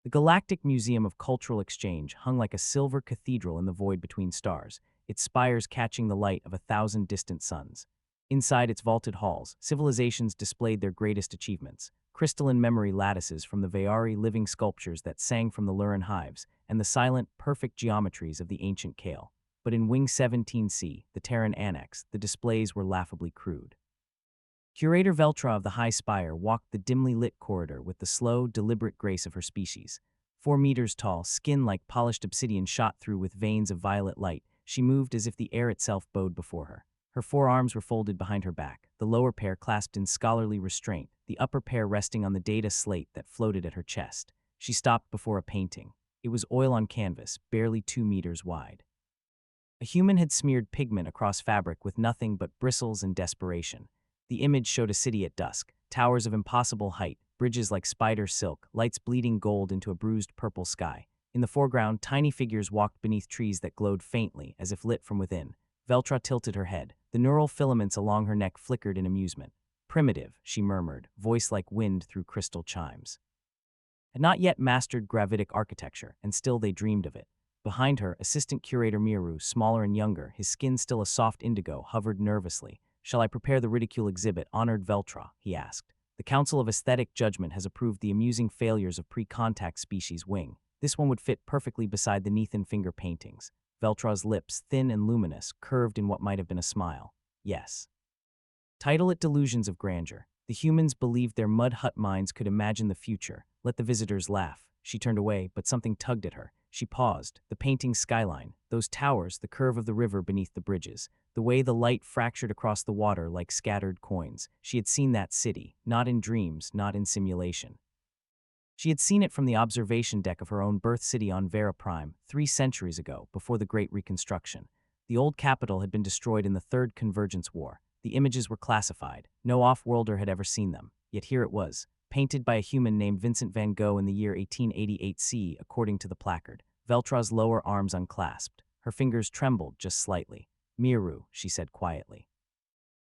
The Galactic Museum of Cultural Exchange hung like a silver cathedral in the void between stars, its spires catching the light of 1,000 distant suns. Inside its vaulted halls, civilizations displayed their greatest achievements: crystalline memory lattices from the Veyari living sculptures that sang from the Luran hives, and the silent, perfect geometries of the ancient Kale. But in Wing 17C, the Terran Annex, the displays were laughably crude. Curator Veltraa of the High Spire walked the dimly lit corridor with the slow, deliberate grace of her species. 4 meters tall, skin like polished obsidian shot through with veins of violet light, she moved as if the air itself bowed before her. Her forearms were folded behind her back, the lower pair clasped in scholarly restraint, the upper pair resting on the data slate that floated at her chest. She stopped before a painting. It was oil on canvas, barely 2 meters wide. A human had smeared pigment across fabric with nothing but bristles and desperation. The image showed a city at dusk, towers of impossible height, bridges like spider silk, lights bleeding gold into a bruised purple sky. In the foreground, tiny figures walked beneath trees that glowed faintly, as if lit from within. Veltraa tilted her head. The neural filaments along her neck flickered in amusement. "Primitive," she murmured, voice like wind through crystal chimes. Had not yet mastered gravitic architecture, and still they dreamed of it. Behind her, assistant curator Miru, smaller and younger, his skin still a soft indigo, hovered nervously. "Shall I prepare the ridicule exhibit, honored Veltraa?" he asked. "The Council of Aesthetic Judgment has approved the amusing failures of pre-contact species wing. This one would fit perfectly beside the Nethan finger paintings." Veltraa's lips, thin and luminous, curved in what might have been a smile. "Yes." Title it Delusions of Grandeur. The humans believed their mud hut minds could imagine the future. Let the visitors laugh. She turned away, but something tugged at her. She paused. The painting's skyline, those towers, the curve of the river beneath the bridges, the way the light fractured across the water like scattered coins. She had seen that city, not in dreams, not in simulation. She had seen it from the observation deck of her own birth city on Vera Prime, 3 centuries ago, before the Great Reconstruction. The old capital had been destroyed in the Third Convergence War. The images were classified. No off-worlder had ever seen them. Yet here it was, painted by a human named Vincent van Gogh in the year 1888 C, according to the placard. Veltraa's lower arms unclasped. Her fingers trembled just slightly. "Miru," she said quietly.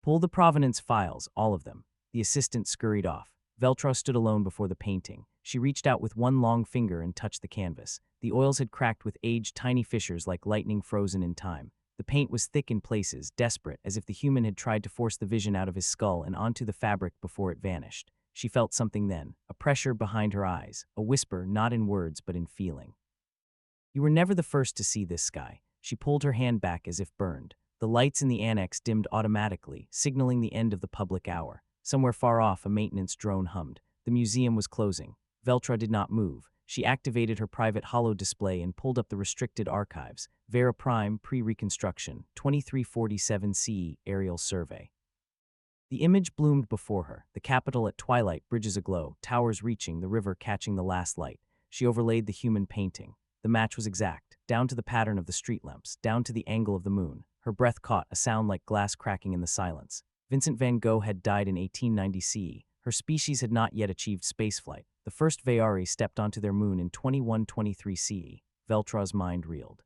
"Pull the provenance files, all of them." The assistant scurried off. Veltraa stood alone before the painting. She reached out with one long finger and touched the canvas. The oils had cracked with age, tiny fissures like lightning frozen in time. The paint was thick in places, desperate, as if the human had tried to force the vision out of his skull and onto the fabric before it vanished. She felt something then, a pressure behind her eyes, a whisper not in words but in feeling. "You were never the first to see this sky." She pulled her hand back as if burned. The lights in the annex dimmed automatically, signaling the end of the public hour. Somewhere far off, a maintenance drone hummed. The museum was closing. Veltraa did not move. She activated her private holo display and pulled up the restricted archives. Vera Prime, pre-reconstruction, 2347 CE, aerial survey. The image bloomed before her, the capital at twilight, bridges aglow, towers reaching, the river catching the last light. She overlaid the human painting. The match was exact, down to the pattern of the street lamps, down to the angle of the moon. Her breath caught, a sound like glass cracking in the silence. Vincent van Gogh had died in 1890 CE. Her species had not yet achieved spaceflight. The first Veyari stepped onto their moon in 2123 CE. Veltraa's mind reeled.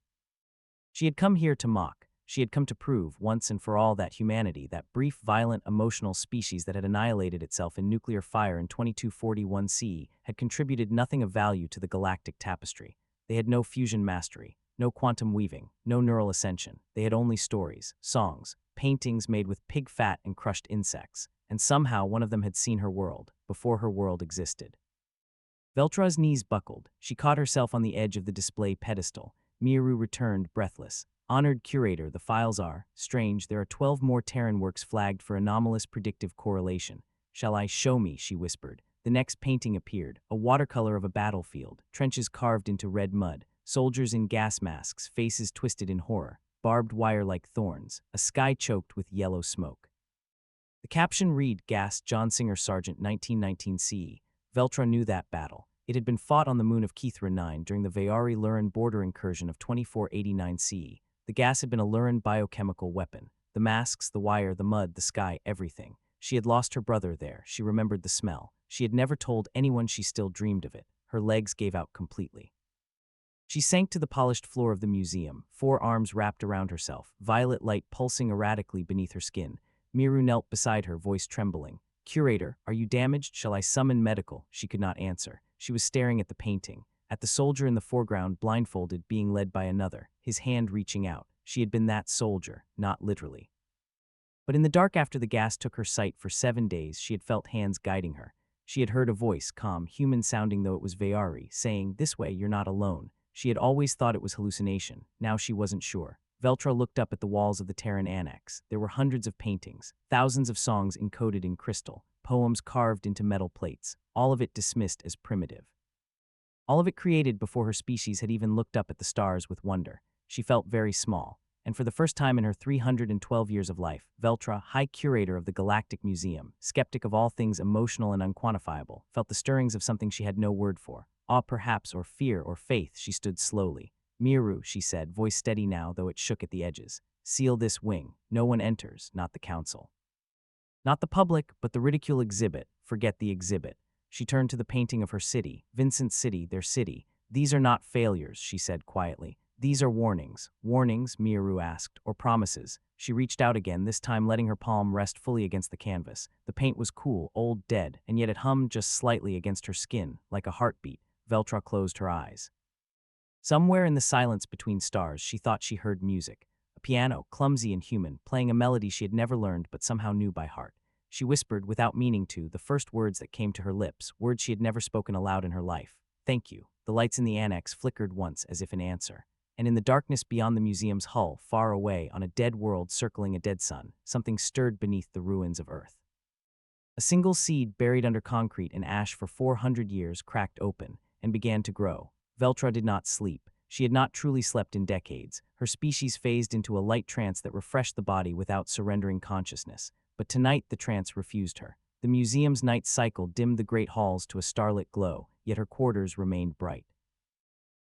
She had come here to mock. She had come to prove, once and for all, that humanity, that brief, violent, emotional species that had annihilated itself in nuclear fire in 2241 CE, had contributed nothing of value to the galactic tapestry. They had no fusion mastery, no quantum weaving, no neural ascension. They had only stories, songs, paintings made with pig fat and crushed insects. And somehow one of them had seen her world, before her world existed. Veltraa's knees buckled. She caught herself on the edge of the display pedestal. Miru returned, breathless. "Honored curator, the files are strange. There are 12 more Terran works flagged for anomalous predictive correlation." "Shall I show me?" she whispered. The next painting appeared, a watercolor of a battlefield, trenches carved into red mud, soldiers in gas masks, faces twisted in horror, barbed wire like thorns, a sky choked with yellow smoke. The caption read, "Gas, John Singer Sargent, 1919 CE. Veltraa knew that battle. It had been fought on the moon of Kithra 9 during the Veyari-Luran border incursion of 2489 CE. The gas had been a Luran biochemical weapon. The masks, the wire, the mud, the sky, everything. She had lost her brother there. She remembered the smell. She had never told anyone she still dreamed of it. Her legs gave out completely. She sank to the polished floor of the museum, 4 arms wrapped around herself, violet light pulsing erratically beneath her skin. Miru knelt beside her, voice trembling. "Curator, are you damaged? Shall I summon medical?" She could not answer. She was staring at the painting. at the soldier in the foreground, blindfolded, being led by another, his hand reaching out. She had been that soldier, not literally. But in the dark after the gas took her sight for 7 days, she had felt hands guiding her. She had heard a voice, calm, human-sounding though it was Veyari, saying, "This way, you're not alone." She had always thought it was hallucination. Now she wasn't sure. Veltraa looked up at the walls of the Terran annex. There were hundreds of paintings, thousands of songs encoded in crystal, poems carved into metal plates, all of it dismissed as primitive. All of it created before her species had even looked up at the stars with wonder. She felt very small. And for the first time in her 312 years of life, Veltraa, High Curator of the Galactic Museum, skeptic of all things emotional and unquantifiable, felt the stirrings of something she had no word for. Awe perhaps, or fear, or faith. She stood slowly. "Miru," she said, voice steady now, though it shook at the edges. "Seal this wing. No one enters, not the council. Not the public, but the ridicule exhibit. Forget the exhibit." She turned to the painting of her city, Vincent's city, their city. "These are not failures," she said quietly. "These are warnings." "Warnings?" Miru asked, "or promises?" She reached out again, this time letting her palm rest fully against the canvas. The paint was cool, old, dead, and yet it hummed just slightly against her skin, like a heartbeat. Veltraa closed her eyes. Somewhere in the silence between stars, she thought she heard music. A piano, clumsy and human, playing a melody she had never learned but somehow knew by heart. She whispered, without meaning to, the first words that came to her lips, words she had never spoken aloud in her life. "Thank you." The lights in the annex flickered once as if in answer. And in the darkness beyond the museum's hull, far away, on a dead world circling a dead sun, something stirred beneath the ruins of Earth. A single seed buried under concrete and ash for 400 years cracked open and began to grow. Veltraa did not sleep. She had not truly slept in decades. Her species phased into a light trance that refreshed the body without surrendering consciousness. But tonight the trance refused her. The museum's night cycle dimmed the great halls to a starlit glow, yet her quarters remained bright.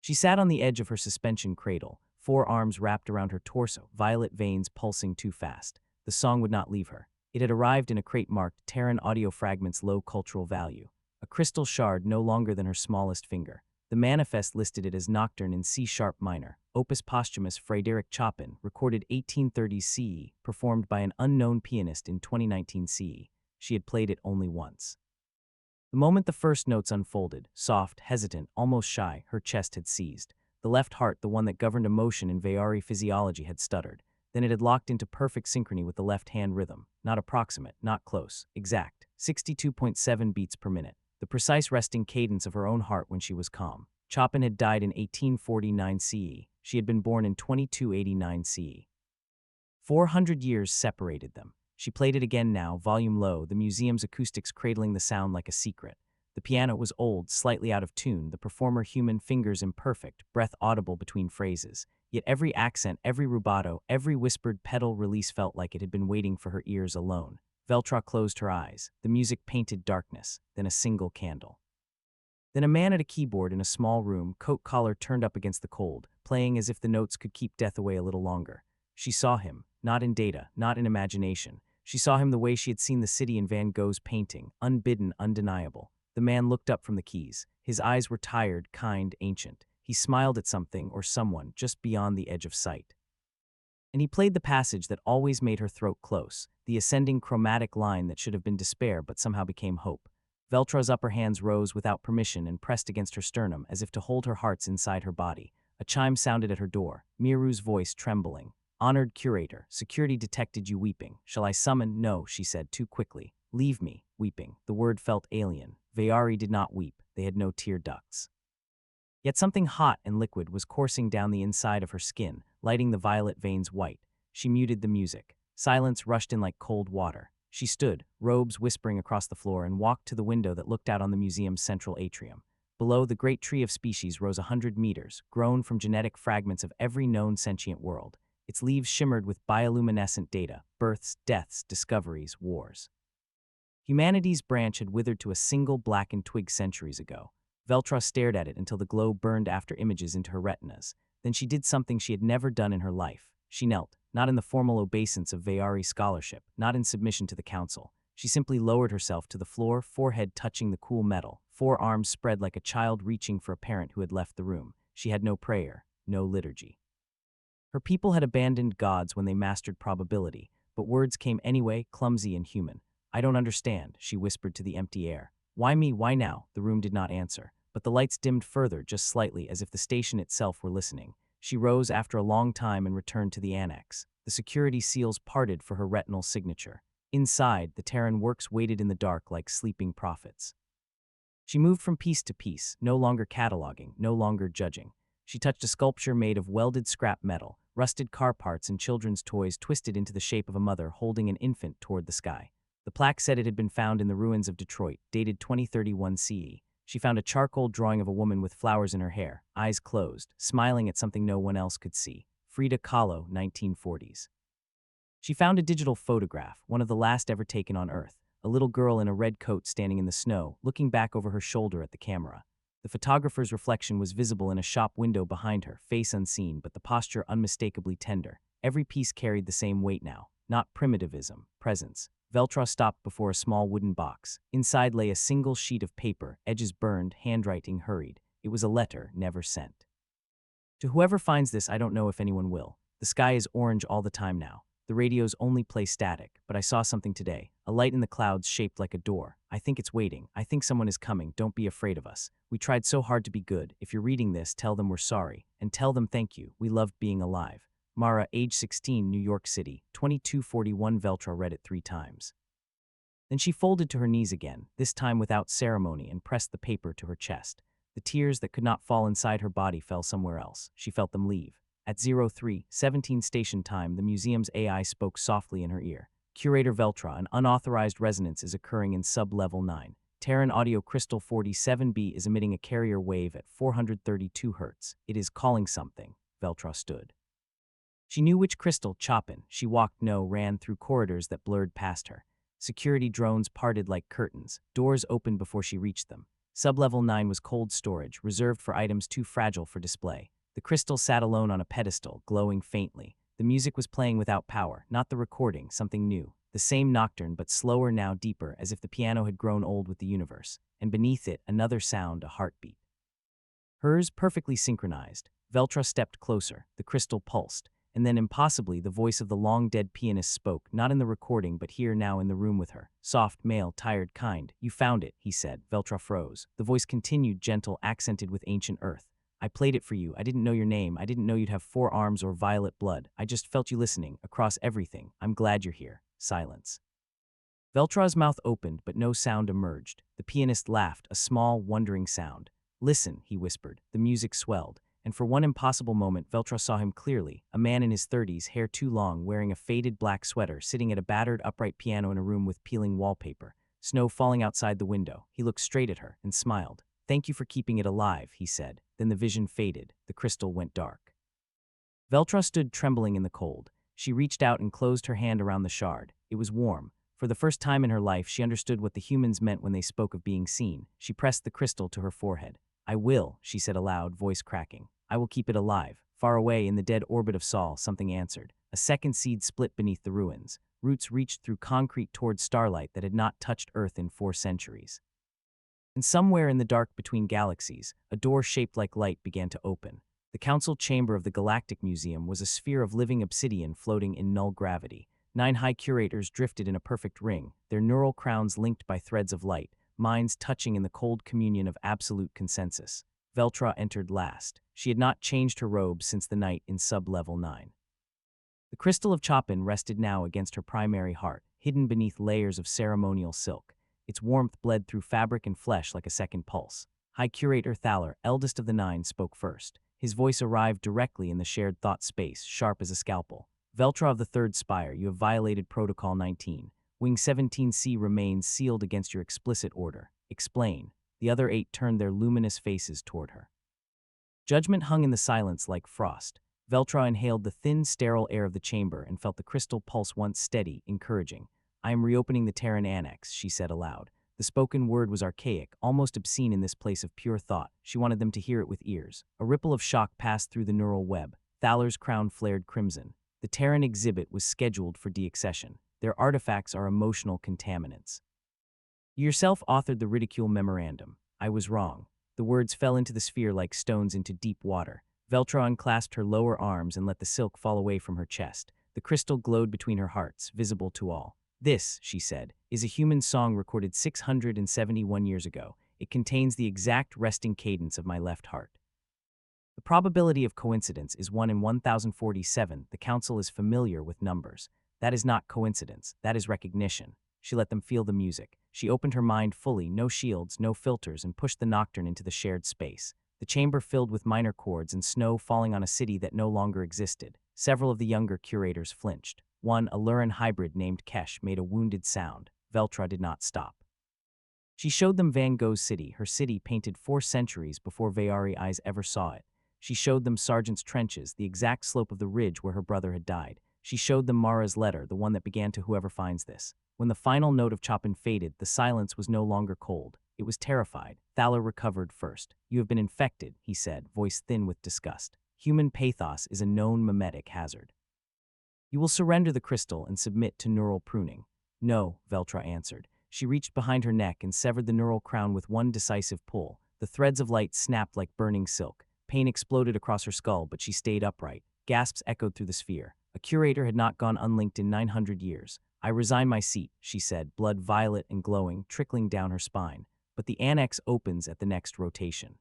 She sat on the edge of her suspension cradle, 4 arms wrapped around her torso, violet veins pulsing too fast. The song would not leave her. It had arrived in a crate marked Terran Audio Fragments Low Cultural Value, a crystal shard no longer than her smallest finger. The manifest listed it as Nocturne in C-sharp minor, opus posthumous Frédéric Chopin, recorded 1830s CE, performed by an unknown pianist in 2019 CE. She had played it only once. The moment the first notes unfolded, soft, hesitant, almost shy, her chest had seized. The left heart, the one that governed emotion in Veyari physiology, had stuttered. Then it had locked into perfect synchrony with the left-hand rhythm. Not approximate, not close, exact. 62.7 beats per minute. The precise resting cadence of her own heart when she was calm. Chopin had died in 1849 CE. She had been born in 2289 CE. 400 years separated them. She played it again now, volume low, the museum's acoustics cradling the sound like a secret. The piano was old, slightly out of tune, the performer human, fingers imperfect, breath audible between phrases. Yet every accent, every rubato, every whispered pedal release felt like it had been waiting for her ears alone. Veltraa closed her eyes. The music painted darkness, then a single candle. Then a man at a keyboard in a small room, coat collar turned up against the cold, playing as if the notes could keep death away a little longer. She saw him, not in data, not in imagination. She saw him the way she had seen the city in Van Gogh's painting, unbidden, undeniable. The man looked up from the keys. His eyes were tired, kind, ancient. He smiled at something or someone just beyond the edge of sight. And he played the passage that always made her throat close, the ascending chromatic line that should have been despair but somehow became hope. Veltraa's upper hands rose without permission and pressed against her sternum as if to hold her hearts inside her body. A chime sounded at her door, Miru's voice trembling. "Honored curator, security detected you weeping. Shall I summon?" "No," she said too quickly. "Leave me, weeping." The word felt alien. Veyari did not weep. They had no tear ducts. Yet something hot and liquid was coursing down the inside of her skin, lighting the violet veins white. She muted the music. Silence rushed in like cold water. She stood, robes whispering across the floor, and walked to the window that looked out on the museum's central atrium. Below, the great tree of species rose 100 meters, grown from genetic fragments of every known sentient world. Its leaves shimmered with bioluminescent data, births, deaths, discoveries, wars. Humanity's branch had withered to a single blackened twig centuries ago. Veltraa stared at it until the glow burned after images into her retinas. Then she did something she had never done in her life. She knelt, not in the formal obeisance of Veyari scholarship, not in submission to the council. She simply lowered herself to the floor, forehead touching the cool metal, 4 arms spread like a child reaching for a parent who had left the room. She had no prayer, no liturgy. Her people had abandoned gods when they mastered probability, but words came anyway, clumsy and human. "I don't understand," she whispered to the empty air. "Why me? Why now?" The room did not answer. but the lights dimmed further just slightly as if the station itself were listening. She rose after a long time and returned to the annex. The security seals parted for her retinal signature. Inside, the Terran works waited in the dark like sleeping prophets. She moved from piece to piece, no longer cataloging, no longer judging. She touched a sculpture made of welded scrap metal, rusted car parts and children's toys twisted into the shape of a mother holding an infant toward the sky. The plaque said it had been found in the ruins of Detroit, dated 2031 CE. She found a charcoal drawing of a woman with flowers in her hair, eyes closed, smiling at something no one else could see. Frida Kahlo, 1940s. She found a digital photograph, one of the last ever taken on Earth, a little girl in a red coat standing in the snow, looking back over her shoulder at the camera. The photographer's reflection was visible in a shop window behind her, face unseen, but the posture unmistakably tender. Every piece carried the same weight now, not primitivism, presence. Veltraa stopped before a small wooden box. Inside lay a single sheet of paper, edges burned, handwriting hurried. It was a letter never sent. To whoever finds this, I don't know if anyone will. The sky is orange all the time now. The radios only play static, but I saw something today. A light in the clouds shaped like a door. I think it's waiting. I think someone is coming. Don't be afraid of us. We tried so hard to be good. If you're reading this, tell them we're sorry. And tell them thank you. We loved being alive. Mara, age 16, New York City, 2241. Veltraa read it 3 times. Then she folded to her knees again, this time without ceremony, and pressed the paper to her chest. The tears that could not fall inside her body fell somewhere else. She felt them leave. At 03:17 station time, the museum's AI spoke softly in her ear. Curator Veltraa, an unauthorized resonance is occurring in sub-level 9. Terran audio crystal 47B is emitting a carrier wave at 432 Hz. It is calling something. Veltraa stood. She knew which crystal, Chopin. She walked, ran through corridors that blurred past her. Security drones parted like curtains. Doors opened before she reached them. Sub-level 9 was cold storage, reserved for items too fragile for display. The crystal sat alone on a pedestal, glowing faintly. The music was playing without power, not the recording, something new. The same nocturne, but slower now, deeper, as if the piano had grown old with the universe. And beneath it, another sound, a heartbeat. Hers perfectly synchronized. Veltraa stepped closer. The crystal pulsed. And then, impossibly, the voice of the long-dead pianist spoke, not in the recording but here now in the room with her. Soft, male, tired, kind. You found it, he said. Veltraa froze. The voice continued, gentle, accented with ancient earth. I played it for you. I didn't know your name. I didn't know you'd have 4 arms or violet blood. I just felt you listening, across everything. I'm glad you're here. Silence. Veltraa's mouth opened, but no sound emerged. The pianist laughed, a small, wondering sound. Listen, he whispered. The music swelled. And for one impossible moment, Veltraa saw him clearly, a man in his 30s, hair too long, wearing a faded black sweater, sitting at a battered upright piano in a room with peeling wallpaper, snow falling outside the window. He looked straight at her and smiled. Thank you for keeping it alive, he said. Then the vision faded. The crystal went dark. Veltraa stood trembling in the cold. She reached out and closed her hand around the shard. It was warm. For the first time in her life, she understood what the humans meant when they spoke of being seen. She pressed the crystal to her forehead. I will, she said aloud, voice cracking. I will keep it alive. Far away in the dead orbit of Sol, something answered. A second seed split beneath the ruins. Roots reached through concrete towards starlight that had not touched Earth in 4 centuries. And somewhere in the dark between galaxies, a door shaped like light began to open. The council chamber of the Galactic Museum was a sphere of living obsidian floating in null gravity. 9 high curators drifted in a perfect ring, their neural crowns linked by threads of light, minds touching in the cold communion of absolute consensus. Veltraa entered last. She had not changed her robe since the night in sub-level 9. The crystal of Chopin rested now against her primary heart, hidden beneath layers of ceremonial silk. Its warmth bled through fabric and flesh like a second pulse. High Curator Thaler, eldest of the 9, spoke first. His voice arrived directly in the shared thought space, sharp as a scalpel. Veltraa of the 3rd Spire, you have violated Protocol 19. Wing 17C remains sealed against your explicit order. Explain. The other 8 turned their luminous faces toward her. Judgment hung in the silence like frost. Veltraa inhaled the thin, sterile air of the chamber and felt the crystal pulse once steady, encouraging. I am reopening the Terran Annex, she said aloud. The spoken word was archaic, almost obscene in this place of pure thought. She wanted them to hear it with ears. A ripple of shock passed through the neural web. Thaler's crown flared crimson. The Terran exhibit was scheduled for deaccession. Their artifacts are emotional contaminants. You yourself authored the ridicule memorandum. I was wrong. The words fell into the sphere like stones into deep water. Veltraa unclasped her lower arms and let the silk fall away from her chest. The crystal glowed between her hearts, visible to all. This, she said, is a human song recorded 671 years ago. It contains the exact resting cadence of my left heart. The probability of coincidence is 1 in 1047. The council is familiar with numbers. That is not coincidence, that is recognition. She let them feel the music. She opened her mind fully, no shields, no filters, and pushed the nocturne into the shared space. The chamber filled with minor chords and snow falling on a city that no longer existed. Several of the younger curators flinched. One, a Lurin hybrid named Kesh, made a wounded sound. Veltraa did not stop. She showed them Van Gogh's city, her city painted 4 centuries before Veyari eyes ever saw it. She showed them Sargent's trenches, the exact slope of the ridge where her brother had died. She showed them Mara's letter, the one that began to whoever finds this. When the final note of Chopin faded, the silence was no longer cold. It was terrified. Thaler recovered first. "You have been infected," he said, voice thin with disgust. "Human pathos is a known mimetic hazard. You will surrender the crystal and submit to neural pruning." "No," Veltraa answered. She reached behind her neck and severed the neural crown with one decisive pull. The threads of light snapped like burning silk. Pain exploded across her skull, but she stayed upright. Gasps echoed through the sphere. A curator had not gone unlinked in 900 years. "I resign my seat," she said, blood violet and glowing, trickling down her spine. "But the annex opens at the next rotation.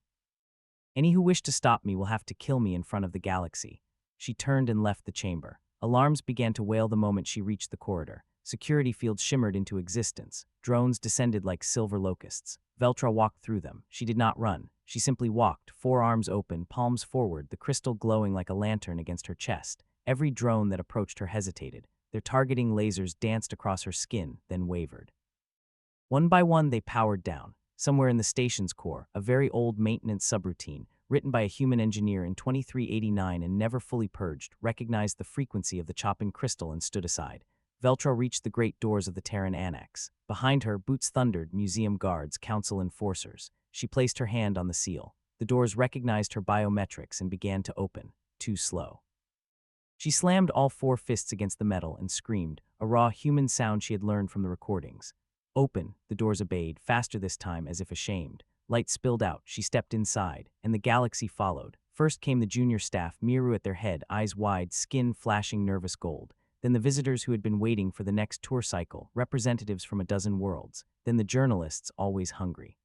Any who wish to stop me will have to kill me in front of the galaxy." She turned and left the chamber. Alarms began to wail the moment she reached the corridor. Security fields shimmered into existence. Drones descended like silver locusts. Veltraa walked through them. She did not run. She simply walked, forearms open, palms forward, the crystal glowing like a lantern against her chest. Every drone that approached her hesitated. Their targeting lasers danced across her skin, then wavered. One by one, they powered down. Somewhere in the station's core, a very old maintenance subroutine, written by a human engineer in 2389 and never fully purged, recognized the frequency of the Chopin crystal and stood aside. Veltraa reached the great doors of the Terran annex. Behind her, boots thundered, museum guards, council enforcers. She placed her hand on the seal. The doors recognized her biometrics and began to open, too slow. She slammed all 4 fists against the metal and screamed, a raw human sound she had learned from the recordings. "Open," the doors obeyed, faster this time, as if ashamed. Light spilled out, she stepped inside, and the galaxy followed. First came the junior staff, Miru at their head, eyes wide, skin flashing nervous gold. Then the visitors who had been waiting for the next tour cycle, representatives from a dozen worlds. Then the journalists, always hungry.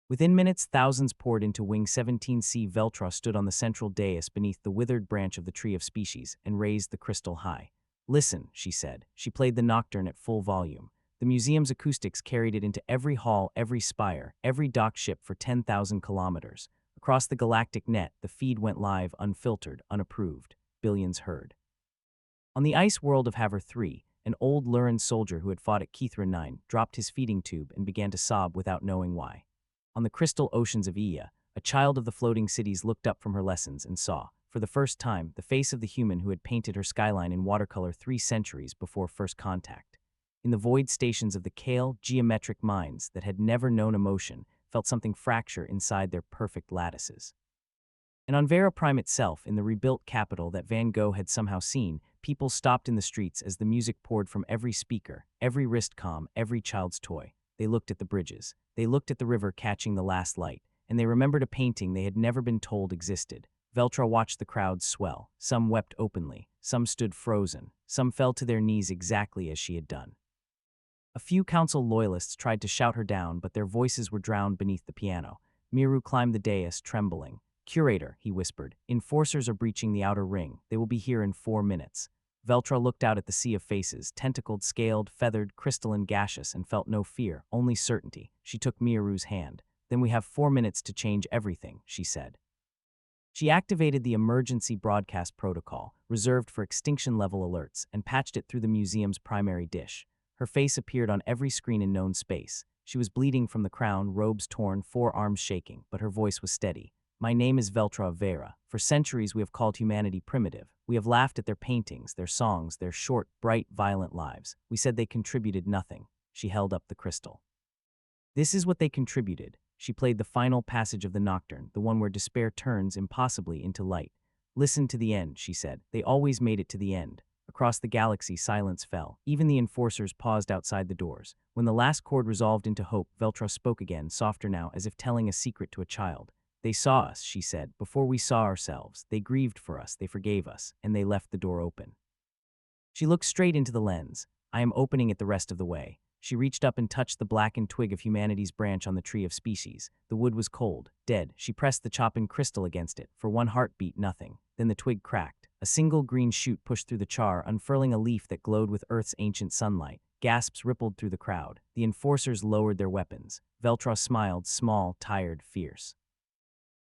Within minutes, thousands poured into Wing 17C. Veltraa stood on the central dais beneath the withered branch of the Tree of Species and raised the crystal high. "Listen," she said. She played the nocturne at full volume. The museum's acoustics carried it into every hall, every spire, every dock ship for 10,000 kilometers. Across the galactic net, the feed went live, unfiltered, unapproved. Billions heard. On the ice world of Haver 3, an old Lurin soldier who had fought at Kithra 9 dropped his feeding tube and began to sob without knowing why. On the crystal oceans of Iya, a child of the floating cities looked up from her lessons and saw, for the first time, the face of the human who had painted her skyline in watercolor 3 centuries before first contact. In the void stations of the Kale, geometric minds that had never known emotion felt something fracture inside their perfect lattices. And on Vera Prime itself, in the rebuilt capital that Van Gogh had somehow seen, people stopped in the streets as the music poured from every speaker, every wristcom, every child's toy. They looked at the bridges. They looked at the river catching the last light, and they remembered a painting they had never been told existed. Veltraa watched the crowds swell. Some wept openly. Some stood frozen. Some fell to their knees exactly as she had done. A few council loyalists tried to shout her down, but their voices were drowned beneath the piano. Miru climbed the dais, trembling. "Curator," he whispered, "enforcers are breaching the outer ring. They will be here in 4 minutes." Veltraa looked out at the sea of faces, tentacled, scaled, feathered, crystalline, gaseous, and felt no fear, only certainty. She took Miru's hand. "Then we have 4 minutes to change everything," she said. She activated the emergency broadcast protocol, reserved for extinction-level alerts, and patched it through the museum's primary dish. Her face appeared on every screen in known space. She was bleeding from the crown, robes torn, 4 arms shaking, but her voice was steady. "My name is Veltraa of Vera. For centuries we have called humanity primitive. We have laughed at their paintings, their songs, their short, bright, violent lives. We said they contributed nothing." She held up the crystal. "This is what they contributed." She played the final passage of the nocturne, the one where despair turns impossibly into light. "Listen to the end," she said. "They always made it to the end." Across the galaxy, silence fell. Even the enforcers paused outside the doors. When the last chord resolved into hope, Veltraa spoke again, softer now, as if telling a secret to a child. "They saw us," she said, "before we saw ourselves. They grieved for us, they forgave us, and they left the door open." She looked straight into the lens. "I am opening it the rest of the way. She reached up and touched the blackened twig of humanity's branch on the tree of species. The wood was cold, dead. She pressed the Chopin crystal against it. For one heartbeat, nothing. Then the twig cracked. A single green shoot pushed through the char, unfurling a leaf that glowed with Earth's ancient sunlight. Gasps rippled through the crowd. The enforcers lowered their weapons. Veltraa smiled, small, tired, fierce.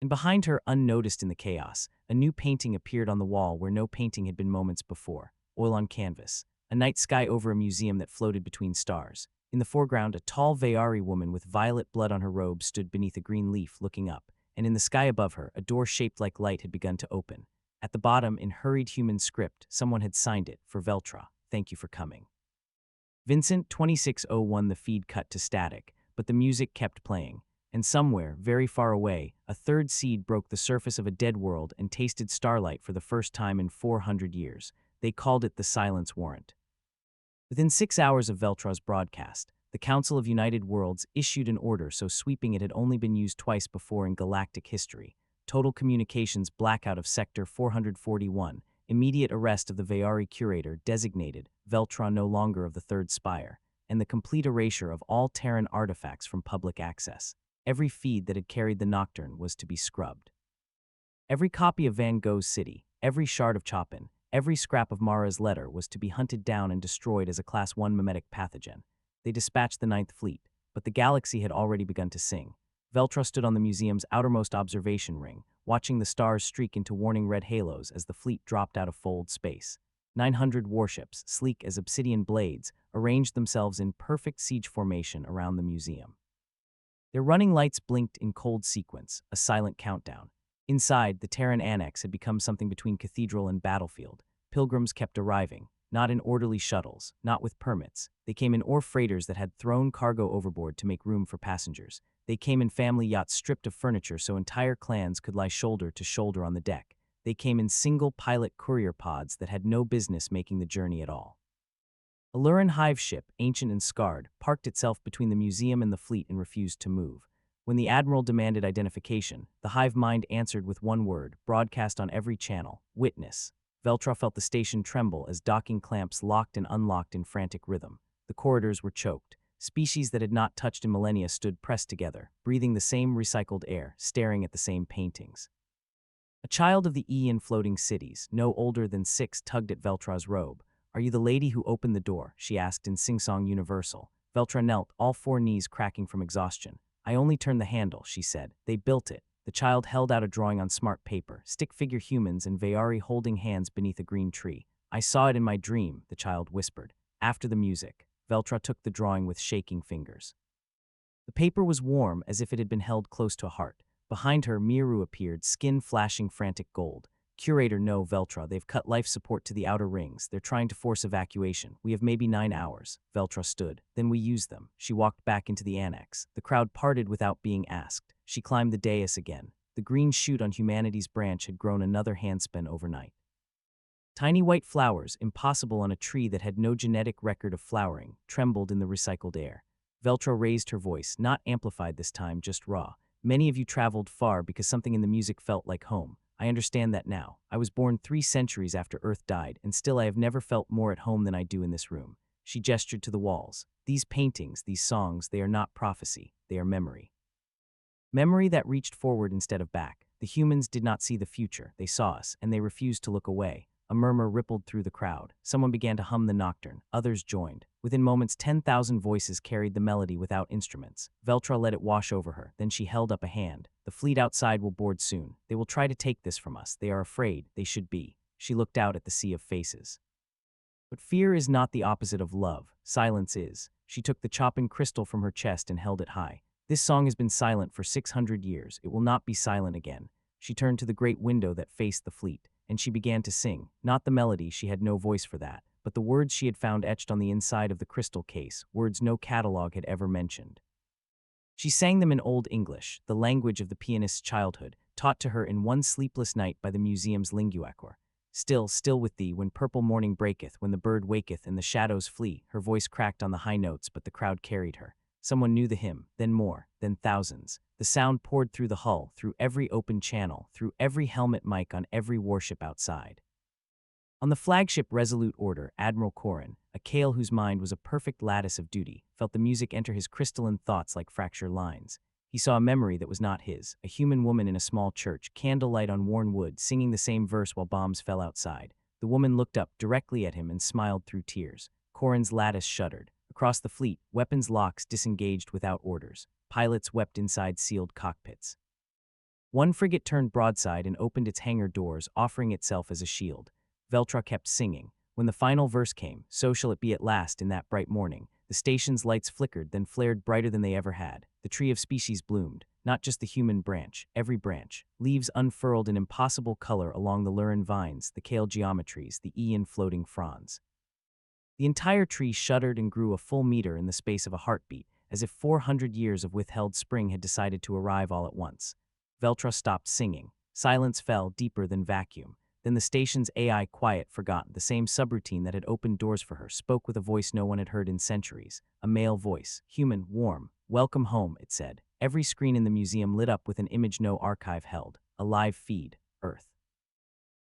And behind her, unnoticed in the chaos, a new painting appeared on the wall where no painting had been moments before. Oil on canvas. A night sky over a museum that floated between stars. In the foreground, a tall Veyari woman with violet blood on her robe stood beneath a green leaf, looking up, and in the sky above her, a door shaped like light had begun to open. At the bottom, in hurried human script, someone had signed it, for Veltraa, thank you for coming. Vincent 2601. The feed cut to static, but the music kept playing, and somewhere, very far away, a third seed broke the surface of a dead world and tasted starlight for the first time in 400 years. They called it the Silence Warrant. Within 6 hours of Veltraa's broadcast, the Council of United Worlds issued an order so sweeping it had only been used twice before in galactic history. Total communications blackout of Sector 441, immediate arrest of the Veyari curator designated Veltraa no longer of the Third Spire, and the complete erasure of all Terran artifacts from public access. Every feed that had carried the nocturne was to be scrubbed. Every copy of Van Gogh's City, every shard of Chopin, every scrap of Mara's letter was to be hunted down and destroyed as a Class 1 mimetic pathogen. They dispatched the Ninth Fleet, but the galaxy had already begun to sing. Veltraa stood on the museum's outermost observation ring, watching the stars streak into warning red halos as the fleet dropped out of fold space. 900 warships, sleek as obsidian blades, arranged themselves in perfect siege formation around the museum. Their running lights blinked in cold sequence, a silent countdown. Inside, the Terran Annex had become something between cathedral and battlefield. Pilgrims kept arriving, not in orderly shuttles, not with permits. They came in ore freighters that had thrown cargo overboard to make room for passengers. They came in family yachts stripped of furniture so entire clans could lie shoulder to shoulder on the deck. They came in single-pilot courier pods that had no business making the journey at all. A Luran hive ship, ancient and scarred, parked itself between the museum and the fleet and refused to move. When the admiral demanded identification, the hive mind answered with one word, broadcast on every channel, witness. Veltraa felt the station tremble as docking clamps locked and unlocked in frantic rhythm. The corridors were choked. Species that had not touched in millennia stood pressed together, breathing the same recycled air, staring at the same paintings. A child of the Aeon floating cities, no older than 6, tugged at Veltraa's robe. Are you the lady who opened the door? She asked in sing-song universal. Veltraa knelt, all 4 knees cracking from exhaustion. I only turned the handle, she said. They built it. The child held out a drawing on smart paper, stick-figure humans and Veyari holding hands beneath a green tree. I saw it in my dream, the child whispered. After the music, Veltraa took the drawing with shaking fingers. The paper was warm, as if it had been held close to a heart. Behind her, Miru appeared, skin flashing frantic gold. Curator, no, Veltraa, they've cut life support to the outer rings. They're trying to force evacuation. We have maybe 9 hours. Veltraa stood. Then we use them. She walked back into the annex. The crowd parted without being asked. She climbed the dais again. The green shoot on humanity's branch had grown another handspan overnight. Tiny white flowers, impossible on a tree that had no genetic record of flowering, trembled in the recycled air. Veltraa raised her voice, not amplified this time, just raw. Many of you traveled far because something in the music felt like home. I understand that now. I was born 3 centuries after Earth died, and still I have never felt more at home than I do in this room. She gestured to the walls. These paintings, these songs, they are not prophecy. They are memory. Memory that reached forward instead of back. The humans did not see the future. They saw us, and they refused to look away. A murmur rippled through the crowd. Someone began to hum the nocturne. Others joined. Within moments, 10,000 voices carried the melody without instruments. Veltraa let it wash over her. Then she held up a hand. The fleet outside will board soon. They will try to take this from us. They are afraid. They should be. She looked out at the sea of faces. But fear is not the opposite of love. Silence is. She took the Chopin crystal from her chest and held it high. This song has been silent for 600 years. It will not be silent again. She turned to the great window that faced the fleet, and she began to sing. Not the melody, she had no voice for that, but the words she had found etched on the inside of the crystal case, words no catalog had ever mentioned. She sang them in Old English, the language of the pianist's childhood, taught to her in one sleepless night by the museum's linguaquer. Still, still with thee, when purple morning breaketh, when the bird waketh and the shadows flee. Her voice cracked on the high notes, but the crowd carried her. Someone knew the hymn, then more, then thousands. The sound poured through the hull, through every open channel, through every helmet mic on every warship outside. On the flagship Resolute Order, Admiral Corrin, a Kale whose mind was a perfect lattice of duty, felt the music enter his crystalline thoughts like fractured lines. He saw a memory that was not his, a human woman in a small church, candlelight on worn wood, singing the same verse while bombs fell outside. The woman looked up directly at him and smiled through tears. Corrin's lattice shuddered. Across the fleet, weapons locks disengaged without orders. Pilots wept inside sealed cockpits. One frigate turned broadside and opened its hangar doors, offering itself as a shield. Veltraa kept singing. When the final verse came, "So shall it be at last in that bright morning," the station's lights flickered, then flared brighter than they ever had. The tree of species bloomed, not just the human branch, every branch. Leaves unfurled in impossible color along the lurin vines, the Kale geometries, the Ian floating fronds. The entire tree shuddered and grew a full meter in the space of a heartbeat, as if 400 years of withheld spring had decided to arrive all at once. Veltraa stopped singing. Silence fell deeper than vacuum. Then the station's AI, quiet, forgotten, the same subroutine that had opened doors for her, spoke with a voice no one had heard in centuries. A male voice, human, warm. "Welcome home," it said. Every screen in the museum lit up with an image no archive held. A live feed, Earth.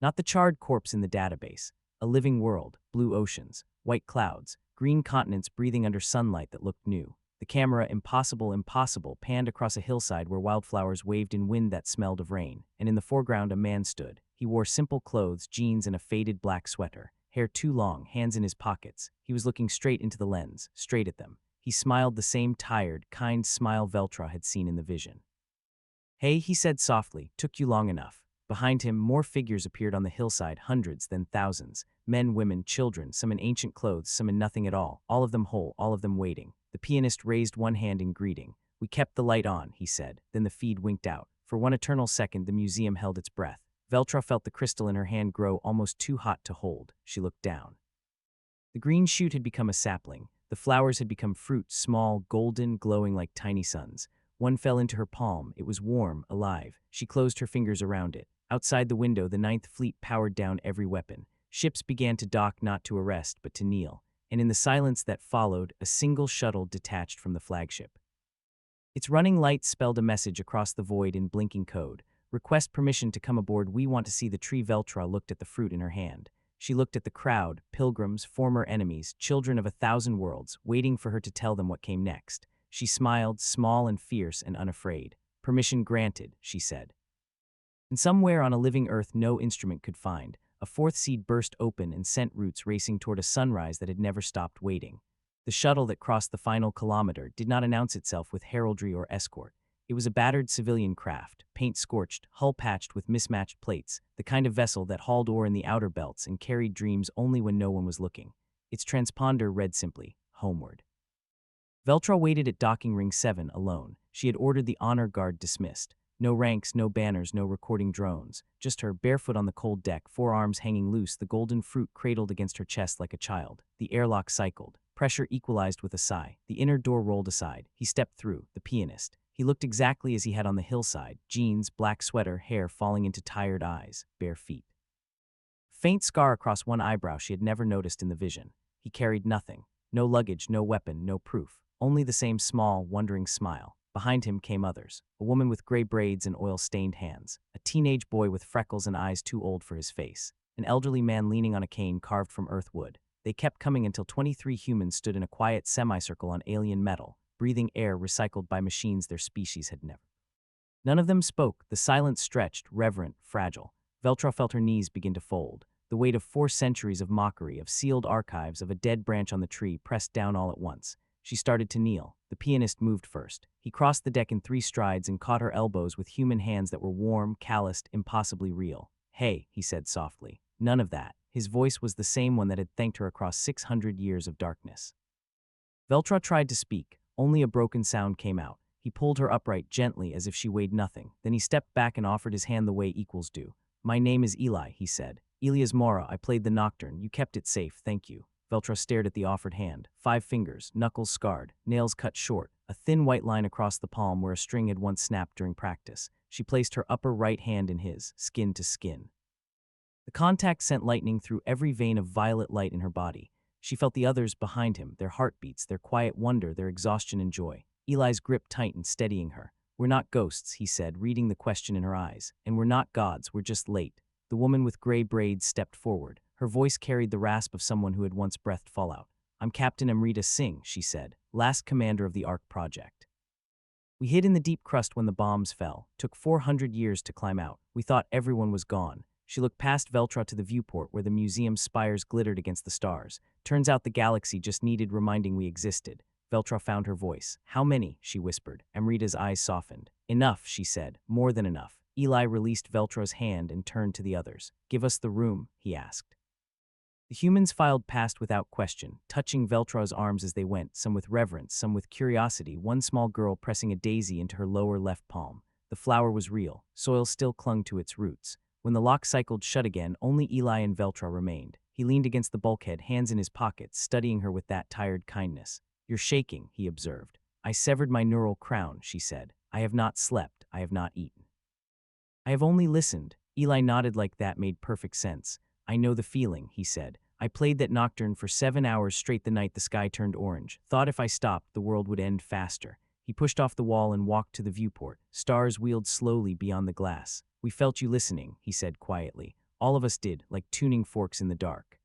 Not the charred corpse in the database. A living world, blue oceans, white clouds, green continents breathing under sunlight that looked new. The camera, impossible, panned across a hillside where wildflowers waved in wind that smelled of rain, and in the foreground a man stood. He wore simple clothes, jeans, and a faded black sweater. Hair too long, hands in his pockets. He was looking straight into the lens, straight at them. He smiled the same tired, kind smile Veltraa had seen in the vision. "Hey," he said softly, "took you long enough." Behind him, more figures appeared on the hillside, hundreds, then thousands. Men, women, children, some in ancient clothes, some in nothing at all of them whole, all of them waiting. The pianist raised one hand in greeting. "We kept the light on," he said. Then the feed winked out. For one eternal second, the museum held its breath. Veltraa felt the crystal in her hand grow almost too hot to hold. She looked down. The green shoot had become a sapling. The flowers had become fruit, small, golden, glowing like tiny suns. One fell into her palm. It was warm, alive. She closed her fingers around it. Outside the window, the Ninth Fleet powered down every weapon. Ships began to dock, not to arrest, but to kneel. And in the silence that followed, a single shuttle detached from the flagship. Its running lights spelled a message across the void in blinking code. "Request permission to come aboard. We want to see the tree." Veltraa looked at the fruit in her hand. She looked at the crowd, pilgrims, former enemies, children of 1,000 worlds, waiting for her to tell them what came next. She smiled, small and fierce and unafraid. "Permission granted," she said. And somewhere on a living Earth no instrument could find, a fourth seed burst open and sent roots racing toward a sunrise that had never stopped waiting. The shuttle that crossed the final kilometer did not announce itself with heraldry or escort. It was a battered civilian craft, paint-scorched, hull-patched with mismatched plates, the kind of vessel that hauled ore in the outer belts and carried dreams only when no one was looking. Its transponder read simply, "Homeward." Veltraa waited at docking ring 7 alone. She had ordered the honor guard dismissed. No ranks, no banners, no recording drones. Just her, barefoot on the cold deck, forearms hanging loose, the golden fruit cradled against her chest like a child. The airlock cycled. Pressure equalized with a sigh. The inner door rolled aside. He stepped through, the pianist. He looked exactly as he had on the hillside, jeans, black sweater, hair falling into tired eyes, bare feet. Faint scar across one eyebrow she had never noticed in the vision. He carried nothing. No luggage, no weapon, no proof. Only the same small, wondering smile. Behind him came others. A woman with gray braids and oil-stained hands. A teenage boy with freckles and eyes too old for his face. An elderly man leaning on a cane carved from earth wood. They kept coming until 23 humans stood in a quiet semicircle on alien metal, breathing air recycled by machines their species had never. None of them spoke. The silence stretched, reverent, fragile. Veltraa felt her knees begin to fold. The weight of 4 centuries of mockery, of sealed archives, of a dead branch on the tree pressed down all at once. She started to kneel. The pianist moved first. He crossed the deck in 3 strides and caught her elbows with human hands that were warm, calloused, impossibly real. "Hey," he said softly. None of that. His voice was the same one that had thanked her across 600 years of darkness. Veltraa tried to speak. Only a broken sound came out. He pulled her upright gently as if she weighed nothing. Then he stepped back and offered his hand the way equals do. "My name is Eli," he said. "Elias Mora. I played the nocturne. You kept it safe, thank you." Veltraa stared at the offered hand. 5 fingers, knuckles scarred, nails cut short, a thin white line across the palm where a string had once snapped during practice. She placed her upper right hand in his, skin to skin. The contact sent lightning through every vein of violet light in her body. She felt the others behind him, their heartbeats, their quiet wonder, their exhaustion and joy. Eli's grip tightened, steadying her. "We're not ghosts," he said, reading the question in her eyes. "And we're not gods, we're just late." The woman with gray braids stepped forward. Her voice carried the rasp of someone who had once breathed fallout. "I'm Captain Amrita Singh," she said, "last commander of the Ark project. We hid in the deep crust when the bombs fell. Took 400 years to climb out. We thought everyone was gone." She looked past Veltraa to the viewport where the museum's spires glittered against the stars. "Turns out the galaxy just needed reminding we existed." Veltraa found her voice. "How many?" she whispered. Amrita's eyes softened. "Enough," she said. "More than enough." Eli released Veltraa's hand and turned to the others. "Give us the room," he asked. The humans filed past without question, touching Veltraa's arms as they went, some with reverence, some with curiosity, one small girl pressing a daisy into her lower left palm. The flower was real. Soil still clung to its roots. When the lock cycled shut again, only Eli and Veltraa remained. He leaned against the bulkhead, hands in his pockets, studying her with that tired kindness. "You're shaking," he observed. "I severed my neural crown," she said. "I have not slept. I have not eaten. I have only listened." Eli nodded like that made perfect sense. "I know the feeling," he said. "I played that nocturne for 7 hours straight the night the sky turned orange. Thought if I stopped, the world would end faster." He pushed off the wall and walked to the viewport. Stars wheeled slowly beyond the glass. "We felt you listening," he said quietly. "All of us did, like tuning forks in the dark."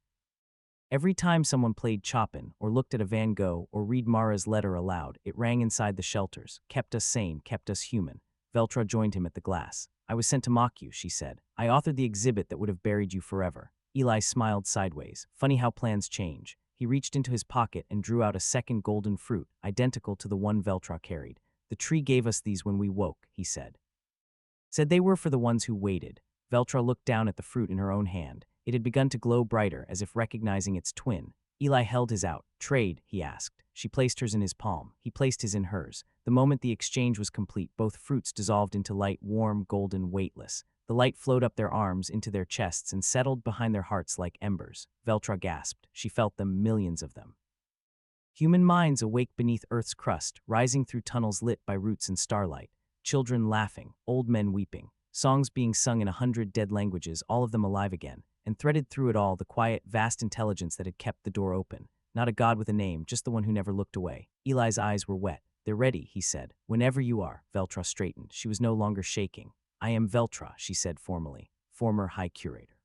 Every time someone played Chopin, or looked at a Van Gogh, or read Mara's letter aloud, it rang inside the shelters, kept us sane, kept us human. Veltraa joined him at the glass. "I was sent to mock you," she said. "I authored the exhibit that would have buried you forever." Eli smiled sideways. Funny how plans change. He reached into his pocket and drew out a second golden fruit, identical to the one Veltraa carried. "The tree gave us these when we woke," he said. "Said they were for the ones who waited." Veltraa looked down at the fruit in her own hand. It had begun to glow brighter, as if recognizing its twin. Eli held his out. "Trade?" he asked. She placed hers in his palm. He placed his in hers. The moment the exchange was complete, both fruits dissolved into light, warm, golden, weightless. The light flowed up their arms, into their chests, and settled behind their hearts like embers. Veltraa gasped. She felt them, millions of them. Human minds awake beneath Earth's crust, rising through tunnels lit by roots and starlight. Children laughing, old men weeping, songs being sung in 100 dead languages, all of them alive again. And threaded through it all, the quiet, vast intelligence that had kept the door open. Not a god with a name, just the one who never looked away. Eli's eyes were wet. "They're ready," he said. "Whenever you are." Veltraa straightened. She was no longer shaking. "I am Veltraa," she said formally. "Former High Curator.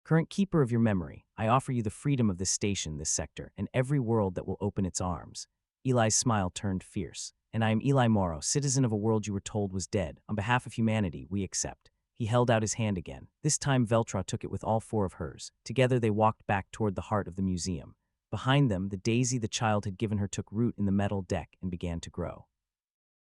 Current keeper of your memory. I offer you the freedom of this station, this sector, and every world that will open its arms." Eli's smile turned fierce. "And I am Eli Morrow, citizen of a world you were told was dead. On behalf of humanity, we accept." He held out his hand again. This time Veltraa took it with all 4 of hers. Together they walked back toward the heart of the museum. Behind them, the daisy the child had given her took root in the metal deck and began to grow.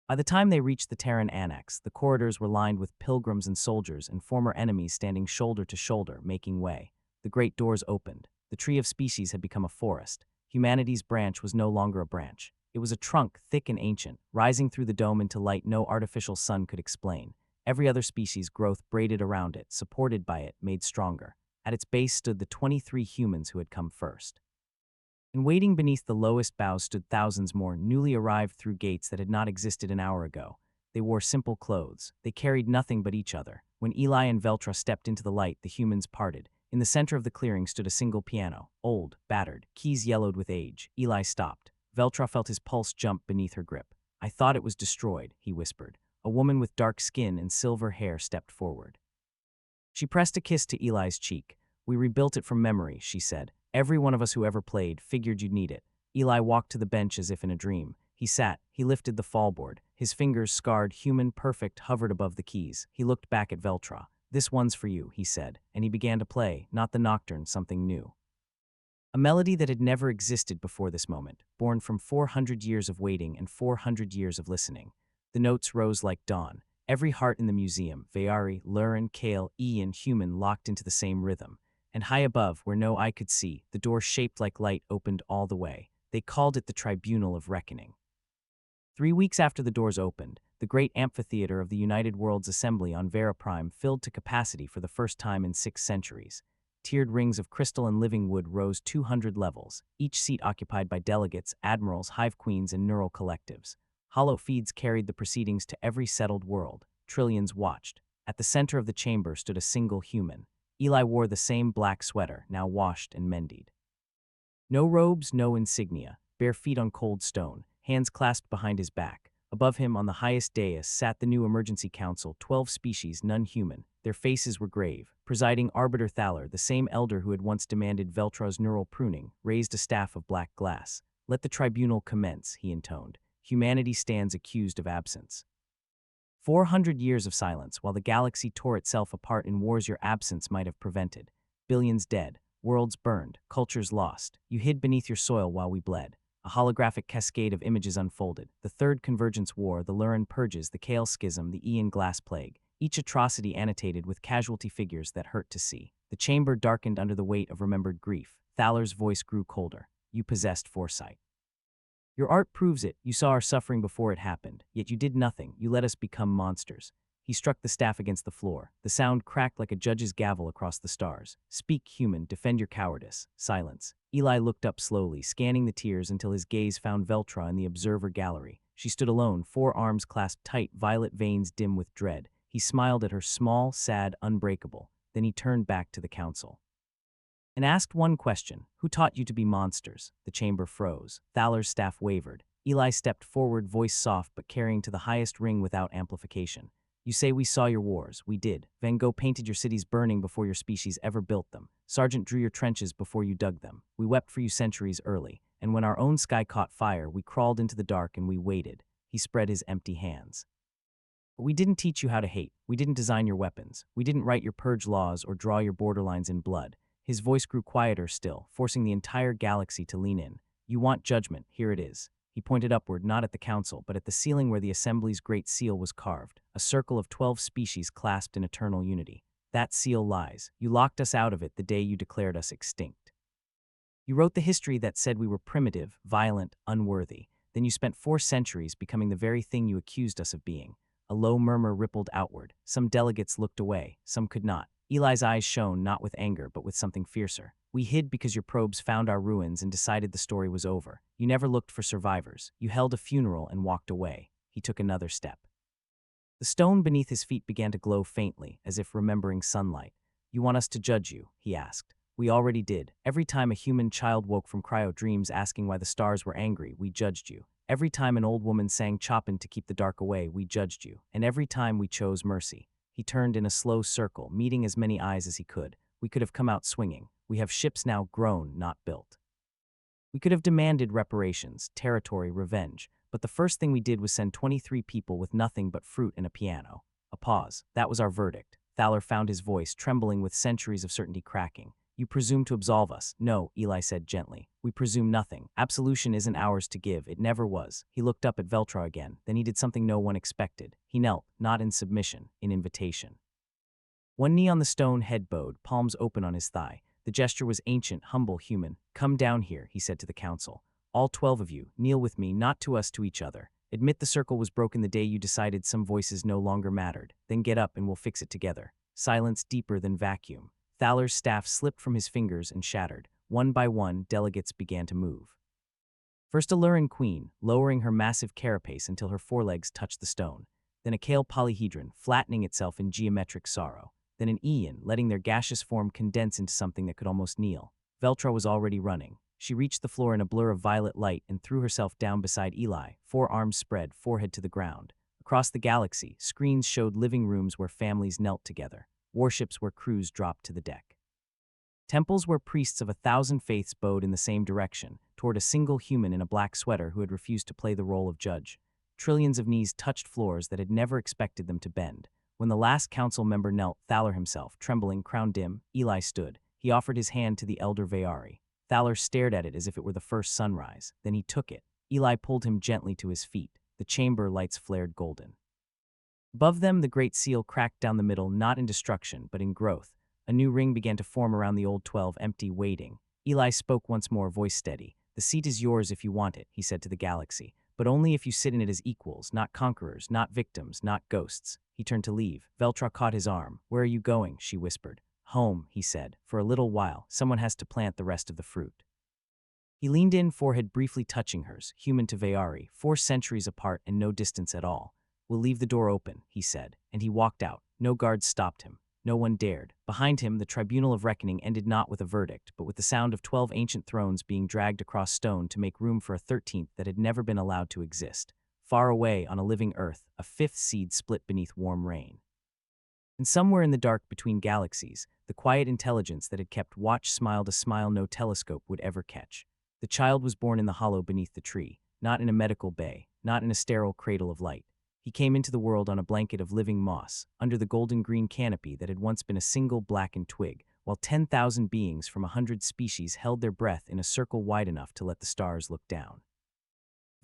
By the time they reached the Terran Annex, the corridors were lined with pilgrims and soldiers and former enemies standing shoulder to shoulder, making way. The great doors opened. The tree of species had become a forest. Humanity's branch was no longer a branch. It was a trunk, thick and ancient, rising through the dome into light no artificial sun could explain. Every other species' growth braided around it, supported by it, made stronger. At its base stood the 23 humans who had come first. And waiting beneath the lowest boughs stood thousands more, newly arrived through gates that had not existed an hour ago. They wore simple clothes. They carried nothing but each other. When Eli and Veltraa stepped into the light, the humans parted. In the center of the clearing stood a single piano, old, battered, keys yellowed with age. Eli stopped. Veltraa felt his pulse jump beneath her grip. "I thought it was destroyed," he whispered. A woman with dark skin and silver hair stepped forward. She pressed a kiss to Eli's cheek. "We rebuilt it from memory," she said. "Every one of us who ever played figured you'd need it." Eli walked to the bench as if in a dream. He sat. He lifted the fallboard. His fingers, scarred, human, perfect, hovered above the keys. He looked back at Veltraa. "This one's for you," he said, and he began to play, not the nocturne, something new. A melody that had never existed before this moment, born from 400 years of waiting and 400 years of listening. The notes rose like dawn. Every heart in the museum, Veyari, Lurin, Kale, and human, locked into the same rhythm. And high above, where no eye could see, the door shaped like light opened all the way. They called it the Tribunal of Reckoning. 3 weeks after the doors opened, the great amphitheater of the United Worlds Assembly on Vera Prime filled to capacity for the first time in 6 centuries. Tiered rings of crystal and living wood rose 200 levels, each seat occupied by delegates, admirals, hive queens, and neural collectives. Hollow feeds carried the proceedings to every settled world. Trillions watched. At the center of the chamber stood a single human. Eli wore the same black sweater, now washed and mended. No robes, no insignia, bare feet on cold stone, hands clasped behind his back. Above him, on the highest dais, sat the new emergency council, 12 species, none human. Their faces were grave. Presiding Arbiter Thaler, the same elder who had once demanded Veltraa's neural pruning, raised a staff of black glass. "Let the tribunal commence," he intoned. "Humanity stands accused of absence." 400 years of silence, while the galaxy tore itself apart in wars your absence might have prevented. Billions dead, worlds burned, cultures lost. You hid beneath your soil while we bled. A holographic cascade of images unfolded. The Third Convergence War, the Luran Purges, the Kale Schism, the Ian Glass Plague. Each atrocity annotated with casualty figures that hurt to see. The chamber darkened under the weight of remembered grief. Thaler's voice grew colder. "You possessed foresight. Your art proves it. You saw our suffering before it happened. Yet you did nothing. You let us become monsters." He struck the staff against the floor. The sound cracked like a judge's gavel across the stars. "Speak, human. Defend your cowardice." Silence. Eli looked up slowly, scanning the tears until his gaze found Veltraa in the observer gallery. She stood alone, 4 arms clasped tight, violet veins dim with dread. He smiled at her, small, sad, unbreakable. Then he turned back to the council and asked one question. "Who taught you to be monsters?" The chamber froze. Thaler's staff wavered. Eli stepped forward, voice soft but carrying to the highest ring without amplification. "You say we saw your wars. We did. Van Gogh painted your cities burning before your species ever built them. Sargent drew your trenches before you dug them. We wept for you centuries early. And when our own sky caught fire, we crawled into the dark and we waited." He spread his empty hands. "But we didn't teach you how to hate. We didn't design your weapons. We didn't write your purge laws or draw your borderlines in blood." His voice grew quieter still, forcing the entire galaxy to lean in. "You want judgment. Here it is." He pointed upward, not at the council, but at the ceiling where the assembly's great seal was carved, a circle of 12 species clasped in eternal unity. "That seal lies. You locked us out of it the day you declared us extinct. You wrote the history that said we were primitive, violent, unworthy. Then you spent 4 centuries becoming the very thing you accused us of being." A low murmur rippled outward. Some delegates looked away, some could not. Eli's eyes shone not with anger, but with something fiercer. "We hid because your probes found our ruins and decided the story was over. You never looked for survivors. You held a funeral and walked away." He took another step. The stone beneath his feet began to glow faintly, as if remembering sunlight. "You want us to judge you?" he asked. "We already did. Every time a human child woke from cryo dreams asking why the stars were angry, we judged you. Every time an old woman sang Chopin to keep the dark away, we judged you. And every time we chose mercy." He turned in a slow circle, meeting as many eyes as he could. "We could have come out swinging. We have ships now grown, not built. We could have demanded reparations, territory, revenge. But the first thing we did was send 23 people with nothing but fruit and a piano." A pause. "That was our verdict." Thaler found his voice, trembling with centuries of certainty cracking. "You presume to absolve us." "No," Eli said gently. "We presume nothing. Absolution isn't ours to give. It never was." He looked up at Veltraa again. Then he did something no one expected. He knelt, not in submission, in invitation. One knee on the stone, head bowed, palms open on his thigh. The gesture was ancient, humble, human. "Come down here," he said to the council. "All 12 of you, kneel with me, not to us, to each other. Admit the circle was broken the day you decided some voices no longer mattered. Then get up and we'll fix it together." Silence deeper than vacuum. Thaler's staff slipped from his fingers and shattered. One by one, delegates began to move. First a Luran queen, lowering her massive carapace until her forelegs touched the stone. Then a Kale polyhedron, flattening itself in geometric sorrow. Then an Ian, letting their gaseous form condense into something that could almost kneel. Veltraa was already running. She reached the floor in a blur of violet light and threw herself down beside Eli, 4 arms spread, forehead to the ground. Across the galaxy, screens showed living rooms where families knelt together. Warships where crews dropped to the deck. Temples where priests of 1,000 faiths bowed in the same direction, toward a single human in a black sweater who had refused to play the role of judge. Trillions of knees touched floors that had never expected them to bend. When the last council member knelt, Thaler himself, trembling, crown dim, Eli stood. He offered his hand to the elder Veyari. Thaler stared at it as if it were the first sunrise. Then he took it. Eli pulled him gently to his feet. The chamber lights flared golden. Above them, the great seal cracked down the middle, not in destruction, but in growth. A new ring began to form around the old 12, empty, waiting. Eli spoke once more, voice steady. "The seat is yours if you want it," he said to the galaxy, "but only if you sit in it as equals, not conquerors, not victims, not ghosts." He turned to leave. Veltraa caught his arm. "Where are you going?" she whispered. "Home," he said. "For a little while. Someone has to plant the rest of the fruit." He leaned in, forehead briefly touching hers, human to Veyari, 4 centuries apart and no distance at all. "We'll leave the door open," he said, and he walked out. No guards stopped him. No one dared. Behind him, the tribunal of reckoning ended not with a verdict, but with the sound of 12 ancient thrones being dragged across stone to make room for a 13th that had never been allowed to exist. far away on a living Earth, a fifth seed split beneath warm rain. And somewhere in the dark between galaxies, the quiet intelligence that had kept watch smiled a smile no telescope would ever catch. The child was born in the hollow beneath the tree, not in a medical bay, not in a sterile cradle of light. He came into the world on a blanket of living moss, under the golden green canopy that had once been a single blackened twig, while 10,000 beings from 100 species held their breath in a circle wide enough to let the stars look down.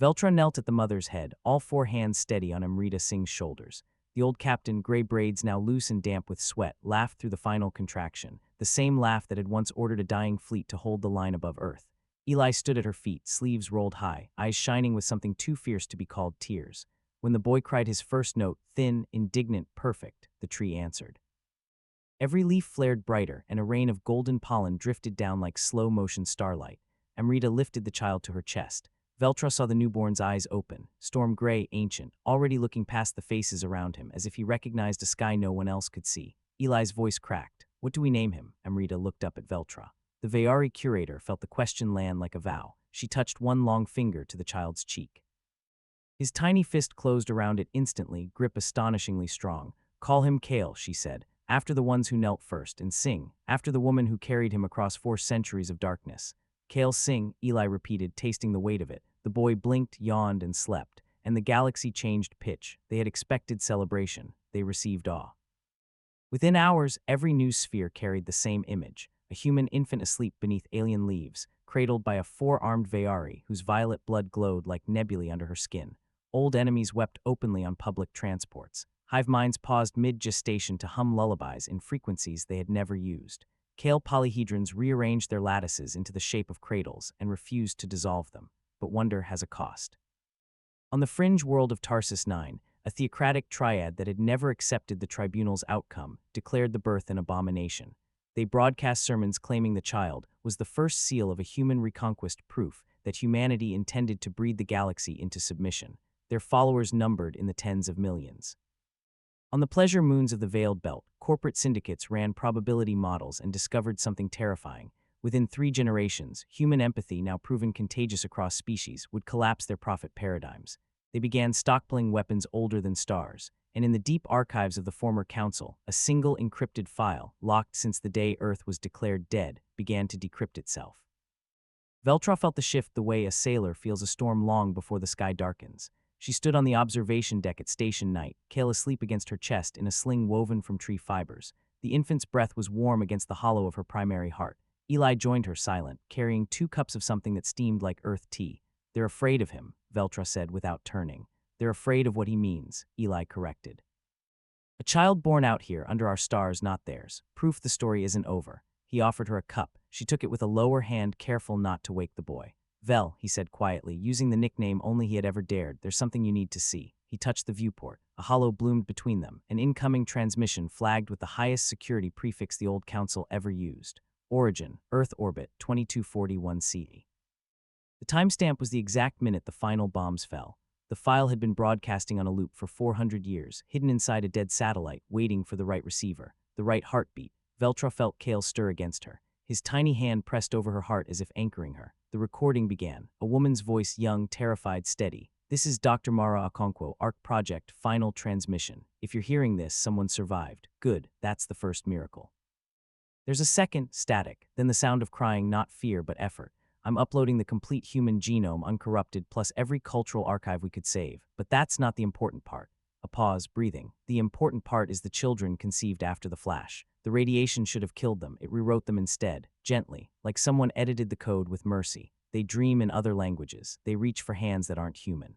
Veltraa knelt at the mother's head, all four hands steady on Amrita Singh's shoulders. The old captain, gray braids now loose and damp with sweat, laughed through the final contraction, the same laugh that had once ordered a dying fleet to hold the line above Earth. Eli stood at her feet, sleeves rolled high, eyes shining with something too fierce to be called tears. When the boy cried his first note, thin, indignant, perfect, the tree answered. Every leaf flared brighter, and a rain of golden pollen drifted down like slow-motion starlight. Amrita lifted the child to her chest. Veltraa saw the newborn's eyes open, storm-gray, ancient, already looking past the faces around him as if he recognized a sky no one else could see. Eli's voice cracked. "What do we name him?" Amrita looked up at Veltraa. The Veyari curator felt the question land like a vow. She touched one long finger to the child's cheek. His tiny fist closed around it instantly, grip astonishingly strong. "Call him Kale," she said, "after the ones who knelt first, and Singh, after the woman who carried him across 4 centuries of darkness." "Kale Singh," Eli repeated, tasting the weight of it. The boy blinked, yawned, and slept, and the galaxy changed pitch. They had expected celebration. They received awe. Within hours, every news sphere carried the same image: a human infant asleep beneath alien leaves, cradled by a 4-armed Veyari whose violet blood glowed like nebulae under her skin. Old enemies wept openly on public transports. Hive minds paused mid-gestation to hum lullabies in frequencies they had never used. Kale polyhedrons rearranged their lattices into the shape of cradles and refused to dissolve them. But wonder has a cost. On the fringe world of Tarsus 9, a theocratic triad that had never accepted the tribunal's outcome declared the birth an abomination. They broadcast sermons claiming the child was the first seal of a human reconquest, proof that humanity intended to breed the galaxy into submission. Their followers numbered in the tens of millions. On the pleasure moons of the Veiled Belt, corporate syndicates ran probability models and discovered something terrifying. Within 3 generations, human empathy, now proven contagious across species, would collapse their profit paradigms. They began stockpiling weapons older than stars, and in the deep archives of the former council, a single encrypted file, locked since the day Earth was declared dead, began to decrypt itself. Veltraa felt the shift the way a sailor feels a storm long before the sky darkens. She stood on the observation deck at station night, Kale asleep against her chest in a sling woven from tree fibers. The infant's breath was warm against the hollow of her primary heart. Eli joined her, silent, carrying 2 cups of something that steamed like earth tea. "They're afraid of him," Veltraa said without turning. "They're afraid of what he means," Eli corrected. "A child born out here, under our stars, not theirs. Proof the story isn't over." He offered her a cup. She took it with a lower hand, careful not to wake the boy. "Vel," he said quietly, using the nickname only he had ever dared, "there's something you need to see." He touched the viewport. A hollow bloomed between them. An incoming transmission flagged with the highest security prefix the old council ever used. Origin, Earth orbit, 2241 CE. The timestamp was the exact minute the final bombs fell. The file had been broadcasting on a loop for 400 years, hidden inside a dead satellite, waiting for the right receiver, the right heartbeat. Veltraa felt Kale stir against her. His tiny hand pressed over her heart as if anchoring her. The recording began, a woman's voice, young, terrified, steady. "This is Dr. Mara Okonkwo, ARC Project, final transmission. If you're hearing this, someone survived. Good, that's the first miracle." There's a second, static, then the sound of crying, not fear but effort. "I'm uploading the complete human genome, uncorrupted, plus every cultural archive we could save. But that's not the important part." A pause, breathing. "The important part is the children conceived after the flash. The radiation should have killed them. It rewrote them instead, gently, like someone edited the code with mercy. They dream in other languages. They reach for hands that aren't human.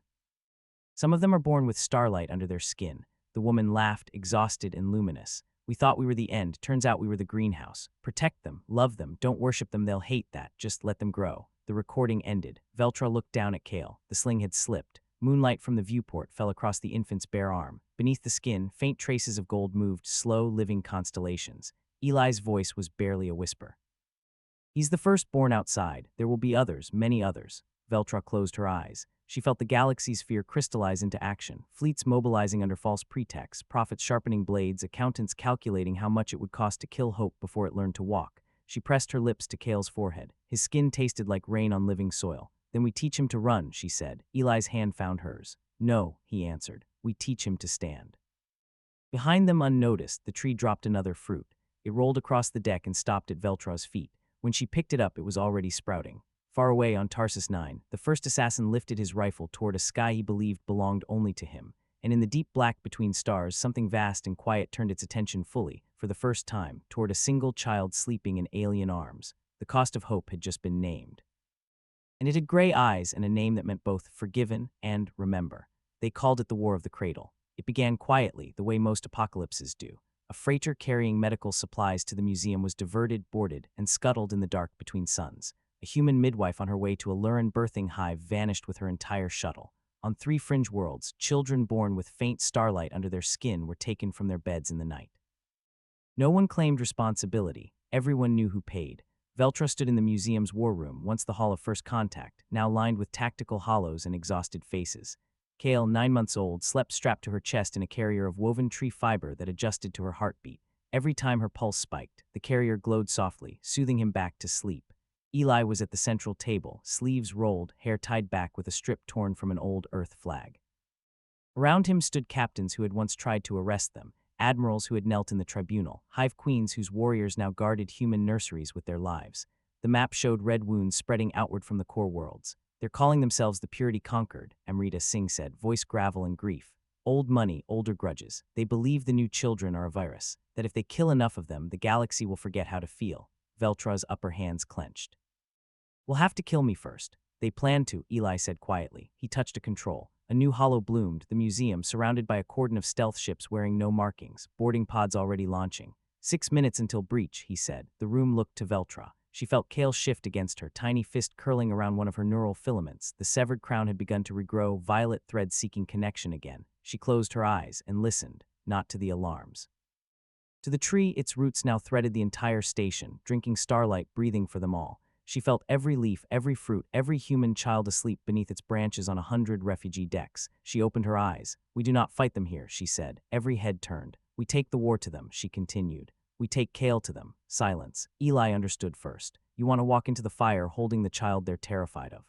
Some of them are born with starlight under their skin." The woman laughed, exhausted and luminous. "We thought we were the end. Turns out we were the greenhouse. Protect them, love them, don't worship them, they'll hate that. Just let them grow." The recording ended. Veltraa looked down at Kale. The sling had slipped. Moonlight from the viewport fell across the infant's bare arm. Beneath the skin, faint traces of gold moved, slow, living constellations. Eli's voice was barely a whisper. "He's the first born outside. There will be others, many others." Veltraa closed her eyes. She felt the galaxy's fear crystallize into action, fleets mobilizing under false pretexts, prophets sharpening blades, accountants calculating how much it would cost to kill hope before it learned to walk. She pressed her lips to Kale's forehead. His skin tasted like rain on living soil. "Then we teach him to run," she said. Eli's hand found hers. No, he answered. We teach him to stand. Behind them, unnoticed, the tree dropped another fruit. It rolled across the deck and stopped at Veltraa's feet. When she picked it up, it was already sprouting. Far away on Tarsus 9, the first assassin lifted his rifle toward a sky he believed belonged only to him. And in the deep black between stars, something vast and quiet turned its attention fully, for the first time, toward a single child sleeping in alien arms. The cost of hope had just been named. And it had gray eyes and a name that meant both forgiven and remember. They called it the War of the Cradle. It began quietly, the way most apocalypses do. A freighter carrying medical supplies to the museum was diverted, boarded, and scuttled in the dark between suns. A human midwife on her way to a Luran birthing hive vanished with her entire shuttle. On 3 fringe worlds, children born with faint starlight under their skin were taken from their beds in the night. No one claimed responsibility. Everyone knew who paid. Veltraa stood in the museum's war room, once the Hall of First Contact, now lined with tactical hollows and exhausted faces. Kale, 9 months old, slept strapped to her chest in a carrier of woven tree fiber that adjusted to her heartbeat. Every time her pulse spiked, the carrier glowed softly, soothing him back to sleep. Eli was at the central table, sleeves rolled, hair tied back with a strip torn from an old Earth flag. Around him stood captains who had once tried to arrest them, admirals who had knelt in the tribunal, hive queens whose warriors now guarded human nurseries with their lives. The map showed red wounds spreading outward from the core worlds. They're calling themselves the Purity Conquered, Amrita Singh said, voice gravel and grief. Old money, older grudges. They believe the new children are a virus, that if they kill enough of them, the galaxy will forget how to feel. Veltraa's upper hands clenched. We'll have to kill me first. They plan to, Eli said quietly. He touched a control. A new hollow bloomed, the museum surrounded by a cordon of stealth ships wearing no markings, boarding pods already launching. 6 minutes until breach, he said. The room looked to Veltraa. She felt Kale shift against her, tiny fist curling around one of her neural filaments. The severed crown had begun to regrow, violet thread seeking connection again. She closed her eyes and listened, not to the alarms. To the tree, its roots now threaded the entire station, drinking starlight, breathing for them all. She felt every leaf, every fruit, every human child asleep beneath its branches on 100 refugee decks. She opened her eyes. We do not fight them here, she said. Every head turned. We take the war to them, she continued. We take Kale to them. Silence. Eli understood first. You want to walk into the fire holding the child they're terrified of.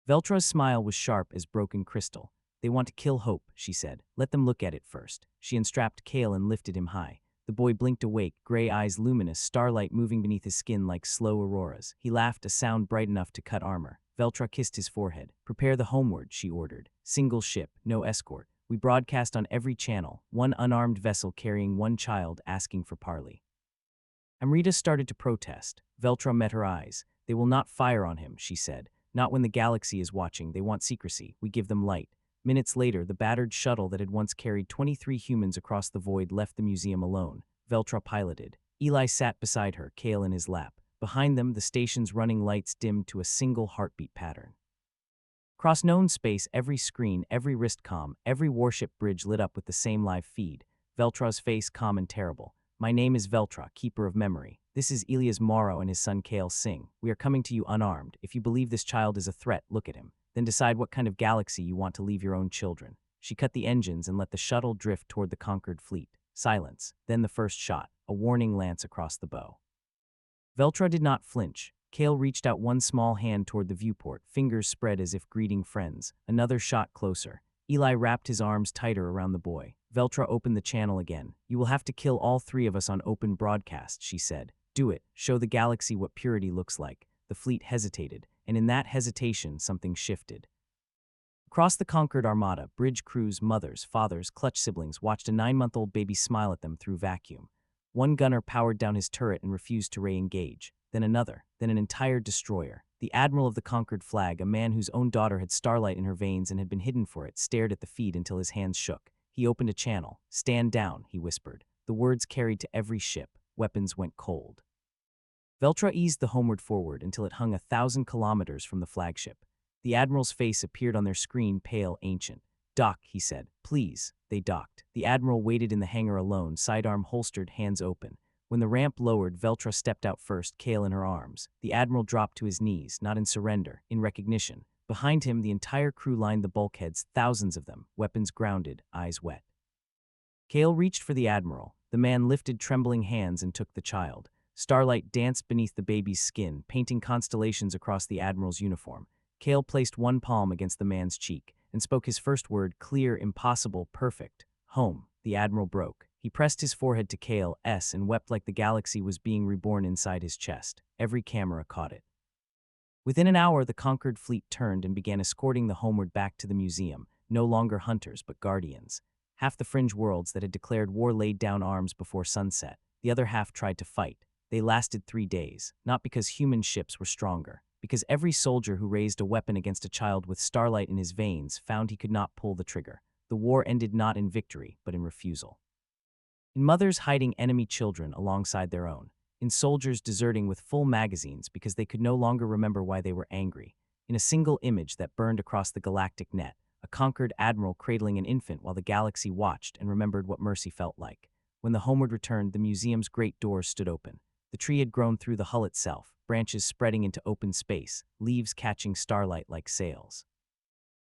Veltraa's smile was sharp as broken crystal. They want to kill hope, she said. Let them look at it first. She unstrapped Kale and lifted him high. The boy blinked awake, gray eyes luminous, starlight moving beneath his skin like slow auroras. He laughed, a sound bright enough to cut armor. Veltraa kissed his forehead. Prepare the homeward, she ordered. Single ship, no escort. We broadcast on every channel, one unarmed vessel carrying one child asking for parley. Amrita started to protest. Veltraa met her eyes. They will not fire on him, she said. Not when the galaxy is watching. They want secrecy. We give them light. Minutes later, the battered shuttle that had once carried 23 humans across the void left the museum alone. Veltraa piloted. Eli sat beside her, Kale in his lap. Behind them, the station's running lights dimmed to a single heartbeat pattern. Across known space, every screen, every wristcom, every warship bridge lit up with the same live feed. Veltraa's face calm and terrible. My name is Veltraa, keeper of memory. This is Elias Morrow and his son Kale Singh. We are coming to you unarmed. If you believe this child is a threat, look at him. Then decide what kind of galaxy you want to leave your own children. She cut the engines and let the shuttle drift toward the conquered fleet. Silence. Then the first shot, a warning lance across the bow. Veltraa did not flinch. Kale reached out one small hand toward the viewport, fingers spread as if greeting friends. Another shot closer. Eli wrapped his arms tighter around the boy. Veltraa opened the channel again. You will have to kill all 3 of us on open broadcast, she said. Do it. Show the galaxy what purity looks like. The fleet hesitated, and in that hesitation, something shifted. Across the conquered armada, bridge crews, mothers, fathers, clutch siblings watched a 9-month-old baby smile at them through vacuum. One gunner powered down his turret and refused to re-engage. Then another, then an entire destroyer. The admiral of the conquered flag, a man whose own daughter had starlight in her veins and had been hidden for it, stared at the feed until his hands shook. He opened a channel. Stand down, he whispered. The words carried to every ship. Weapons went cold. Veltraa eased the homeward forward until it hung 1,000 kilometers from the flagship. The admiral's face appeared on their screen, pale, ancient. Dock, he said. Please. They docked. The admiral waited in the hangar alone, sidearm holstered, hands open. When the ramp lowered, Veltraa stepped out first, Kale in her arms. The admiral dropped to his knees, not in surrender, in recognition. Behind him, the entire crew lined the bulkheads, thousands of them, weapons grounded, eyes wet. Kale reached for the admiral. The man lifted trembling hands and took the child. Starlight danced beneath the baby's skin, painting constellations across the admiral's uniform. Kale placed one palm against the man's cheek, and and spoke his first word, clear, impossible, perfect. Home. The Admiral broke. He pressed his forehead to Kale's and wept like the galaxy was being reborn inside his chest. Every camera caught it. Within an hour, the conquered fleet turned and began escorting the homeward back to the museum, no longer hunters but guardians. Half the fringe worlds that had declared war laid down arms before sunset. The other half tried to fight. They lasted 3 days, not because human ships were stronger, because every soldier who raised a weapon against a child with starlight in his veins found he could not pull the trigger. The war ended not in victory, but in refusal. In mothers hiding enemy children alongside their own. In soldiers deserting with full magazines because they could no longer remember why they were angry. In a single image that burned across the galactic net, a conquered admiral cradling an infant while the galaxy watched and remembered what mercy felt like. When the homeward returned, the museum's great doors stood open. The tree had grown through the hull itself, branches spreading into open space, leaves catching starlight like sails.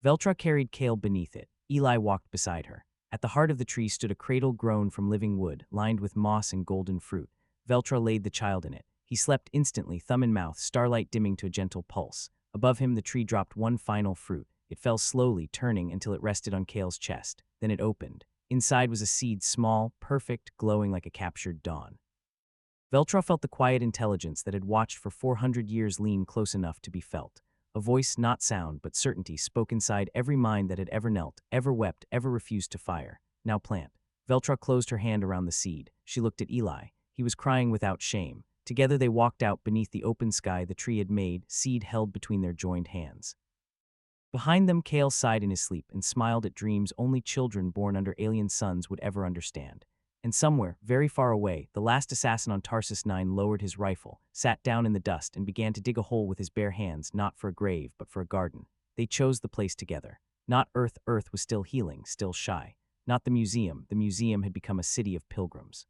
Veltraa carried Kale beneath it. Eli walked beside her. At the heart of the tree stood a cradle grown from living wood, lined with moss and golden fruit. Veltraa laid the child in it. He slept instantly, thumb in mouth, starlight dimming to a gentle pulse. Above him, the tree dropped one final fruit. It fell slowly, turning until it rested on Kale's chest. Then it opened. Inside was a seed, small, perfect, glowing like a captured dawn. Veltraa felt the quiet intelligence that had watched for 400 years lean close enough to be felt. A voice, not sound, but certainty, spoke inside every mind that had ever knelt, ever wept, ever refused to fire. Now plant. Veltraa closed her hand around the seed. She looked at Eli. He was crying without shame. Together they walked out beneath the open sky the tree had made, seed held between their joined hands. Behind them, Kale sighed in his sleep and smiled at dreams only children born under alien suns would ever understand. And somewhere, very far away, the last assassin on Tarsus 9 lowered his rifle, sat down in the dust, and began to dig a hole with his bare hands, not for a grave, but for a garden. They chose the place together. Not Earth. Earth was still healing, still shy. Not the museum. The museum had become a city of pilgrims.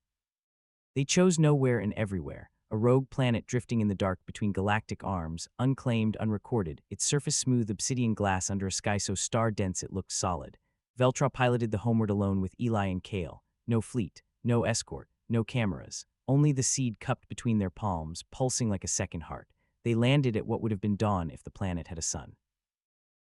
They chose nowhere and everywhere, a rogue planet drifting in the dark between galactic arms, unclaimed, unrecorded, its surface smooth obsidian glass under a sky so star-dense it looked solid. Veltraa piloted the homeward alone with Eli and Kale. No fleet, no escort, no cameras, only the seed cupped between their palms, pulsing like a second heart. They landed at what would have been dawn if the planet had a sun.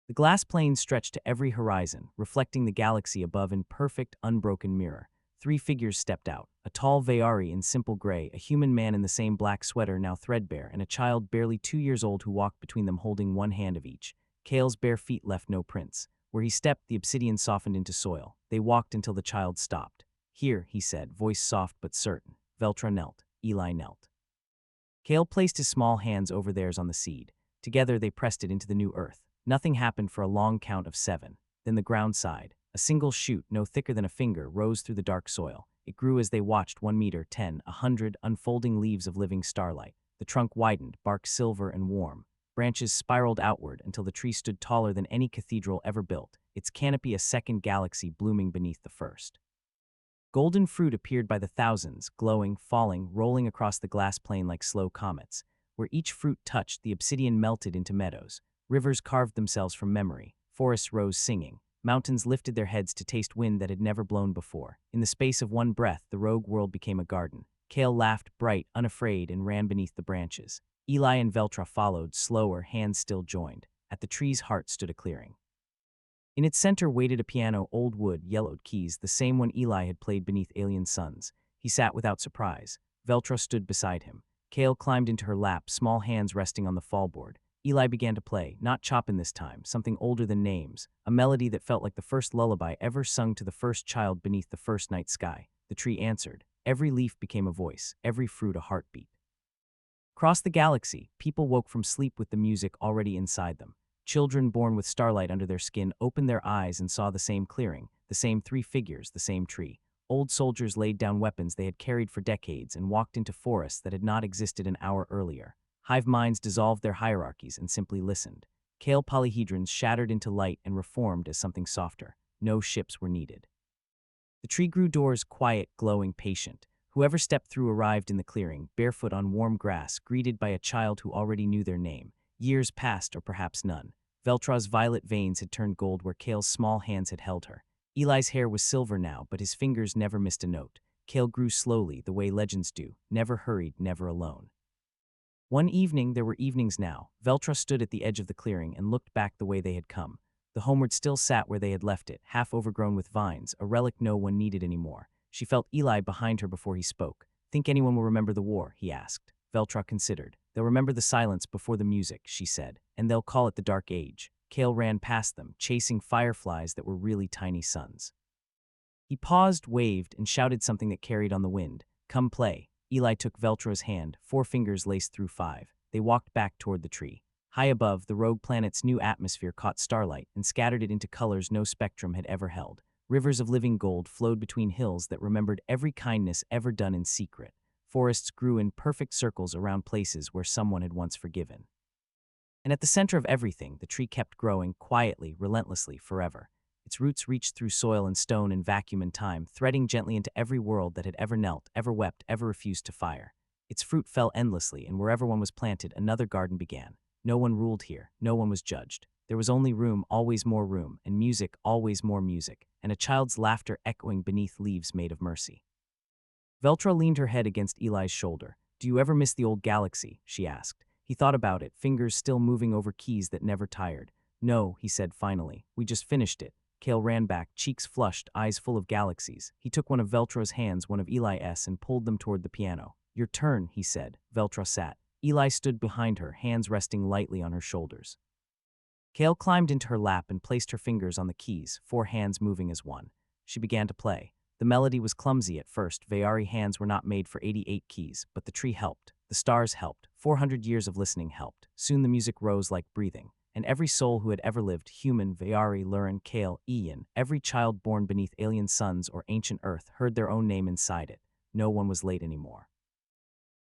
The glass plane stretched to every horizon, reflecting the galaxy above in perfect, unbroken mirror. 3 figures stepped out, a tall Veyari in simple gray, a human man in the same black sweater now threadbare, and a child barely 2 years old who walked between them holding one hand of each. Kale's bare feet left no prints. Where he stepped, the obsidian softened into soil. They walked until the child stopped. Here, he said, voice soft but certain. Veltraa knelt. Eli knelt. Kale placed his small hands over theirs on the seed. Together they pressed it into the new earth. Nothing happened for a long count of 7. Then the ground sighed. A single shoot, no thicker than a finger, rose through the dark soil. It grew as they watched, 1 meter, 10, 100, unfolding leaves of living starlight. The trunk widened, bark silver and warm. Branches spiraled outward until the tree stood taller than any cathedral ever built, its canopy a second galaxy blooming beneath the first. Golden fruit appeared by the thousands, glowing, falling, rolling across the glass plane like slow comets. Where each fruit touched, the obsidian melted into meadows. Rivers carved themselves from memory. Forests rose singing. Mountains lifted their heads to taste wind that had never blown before. In the space of one breath, the rogue world became a garden. Kale laughed, bright, unafraid, and ran beneath the branches. Eli and Veltraa followed, slower, hands still joined. At the tree's heart stood a clearing. In its center waited a piano, old wood, yellowed keys, the same one Eli had played beneath alien suns. He sat without surprise. Veltraa stood beside him. Kale climbed into her lap, small hands resting on the fallboard. Eli began to play, not Chopin this time, something older than names, a melody that felt like the first lullaby ever sung to the first child beneath the first night sky. The tree answered. Every leaf became a voice, every fruit a heartbeat. Across the galaxy, people woke from sleep with the music already inside them. Children born with starlight under their skin opened their eyes and saw the same clearing, the same 3 figures, the same tree. Old soldiers laid down weapons they had carried for decades and walked into forests that had not existed an hour earlier. Hive minds dissolved their hierarchies and simply listened. Kale polyhedrons shattered into light and reformed as something softer. No ships were needed. The tree grew doors, quiet, glowing, patient. Whoever stepped through arrived in the clearing, barefoot on warm grass, greeted by a child who already knew their name. Years passed, or perhaps none. Veltraa's violet veins had turned gold where Kale's small hands had held her. Eli's hair was silver now, but his fingers never missed a note. Kale grew slowly, the way legends do, never hurried, never alone. One evening, there were evenings now, Veltraa stood at the edge of the clearing and looked back the way they had come. The homeward still sat where they had left it, half overgrown with vines, a relic no one needed anymore. She felt Eli behind her before he spoke. Think anyone will remember the war, he asked. Veltraa considered. They'll remember the silence before the music, she said, and they'll call it the Dark Age. Kale ran past them, chasing fireflies that were really tiny suns. He paused, waved, and shouted something that carried on the wind. Come play. Eli took Veltraa's hand, 4 fingers laced through 5. They walked back toward the tree. High above, the rogue planet's new atmosphere caught starlight and scattered it into colors no spectrum had ever held. Rivers of living gold flowed between hills that remembered every kindness ever done in secret. Forests grew in perfect circles around places where someone had once forgiven. And at the center of everything, the tree kept growing, quietly, relentlessly, forever. Its roots reached through soil and stone and vacuum and time, threading gently into every world that had ever knelt, ever wept, ever refused to fire. Its fruit fell endlessly, and wherever one was planted, another garden began. No one ruled here, no one was judged. There was only room, always more room, and music, always more music, and a child's laughter echoing beneath leaves made of mercy. Veltraa leaned her head against Eli's shoulder. Do you ever miss the old galaxy? She asked. He thought about it, fingers still moving over keys that never tired. No, he said finally. We just finished it. Kale ran back, cheeks flushed, eyes full of galaxies. He took one of Veltraa's hands, one of Eli's, and pulled them toward the piano. Your turn, he said. Veltraa sat. Eli stood behind her, hands resting lightly on her shoulders. Kale climbed into her lap and placed her fingers on the keys, 4 hands moving as one. She began to play. The melody was clumsy at first. Veyari hands were not made for 88 keys, but the tree helped. The stars helped. 400 years of listening helped. Soon the music rose like breathing, and every soul who had ever lived, human, Veyari, Lurin, Kale, Ian, every child born beneath alien suns or ancient earth heard their own name inside it. No one was late anymore.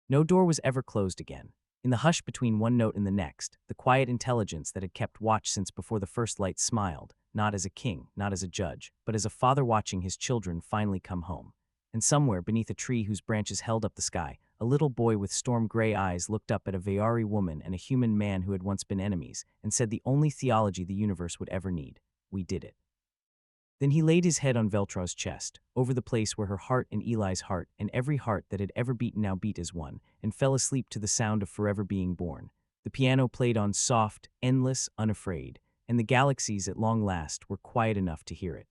No door was ever closed again. In the hush between one note and the next, the quiet intelligence that had kept watch since before the first light smiled, not as a king, not as a judge, but as a father watching his children finally come home. And somewhere beneath a tree whose branches held up the sky, a little boy with storm-gray eyes looked up at a Veyari woman and a human man who had once been enemies, and said the only theology the universe would ever need. We did it. Then he laid his head on Veltraa's chest, over the place where her heart and Eli's heart and every heart that had ever beaten now beat as one, and fell asleep to the sound of forever being born. The piano played on soft, endless, unafraid, and the galaxies at long last were quiet enough to hear it.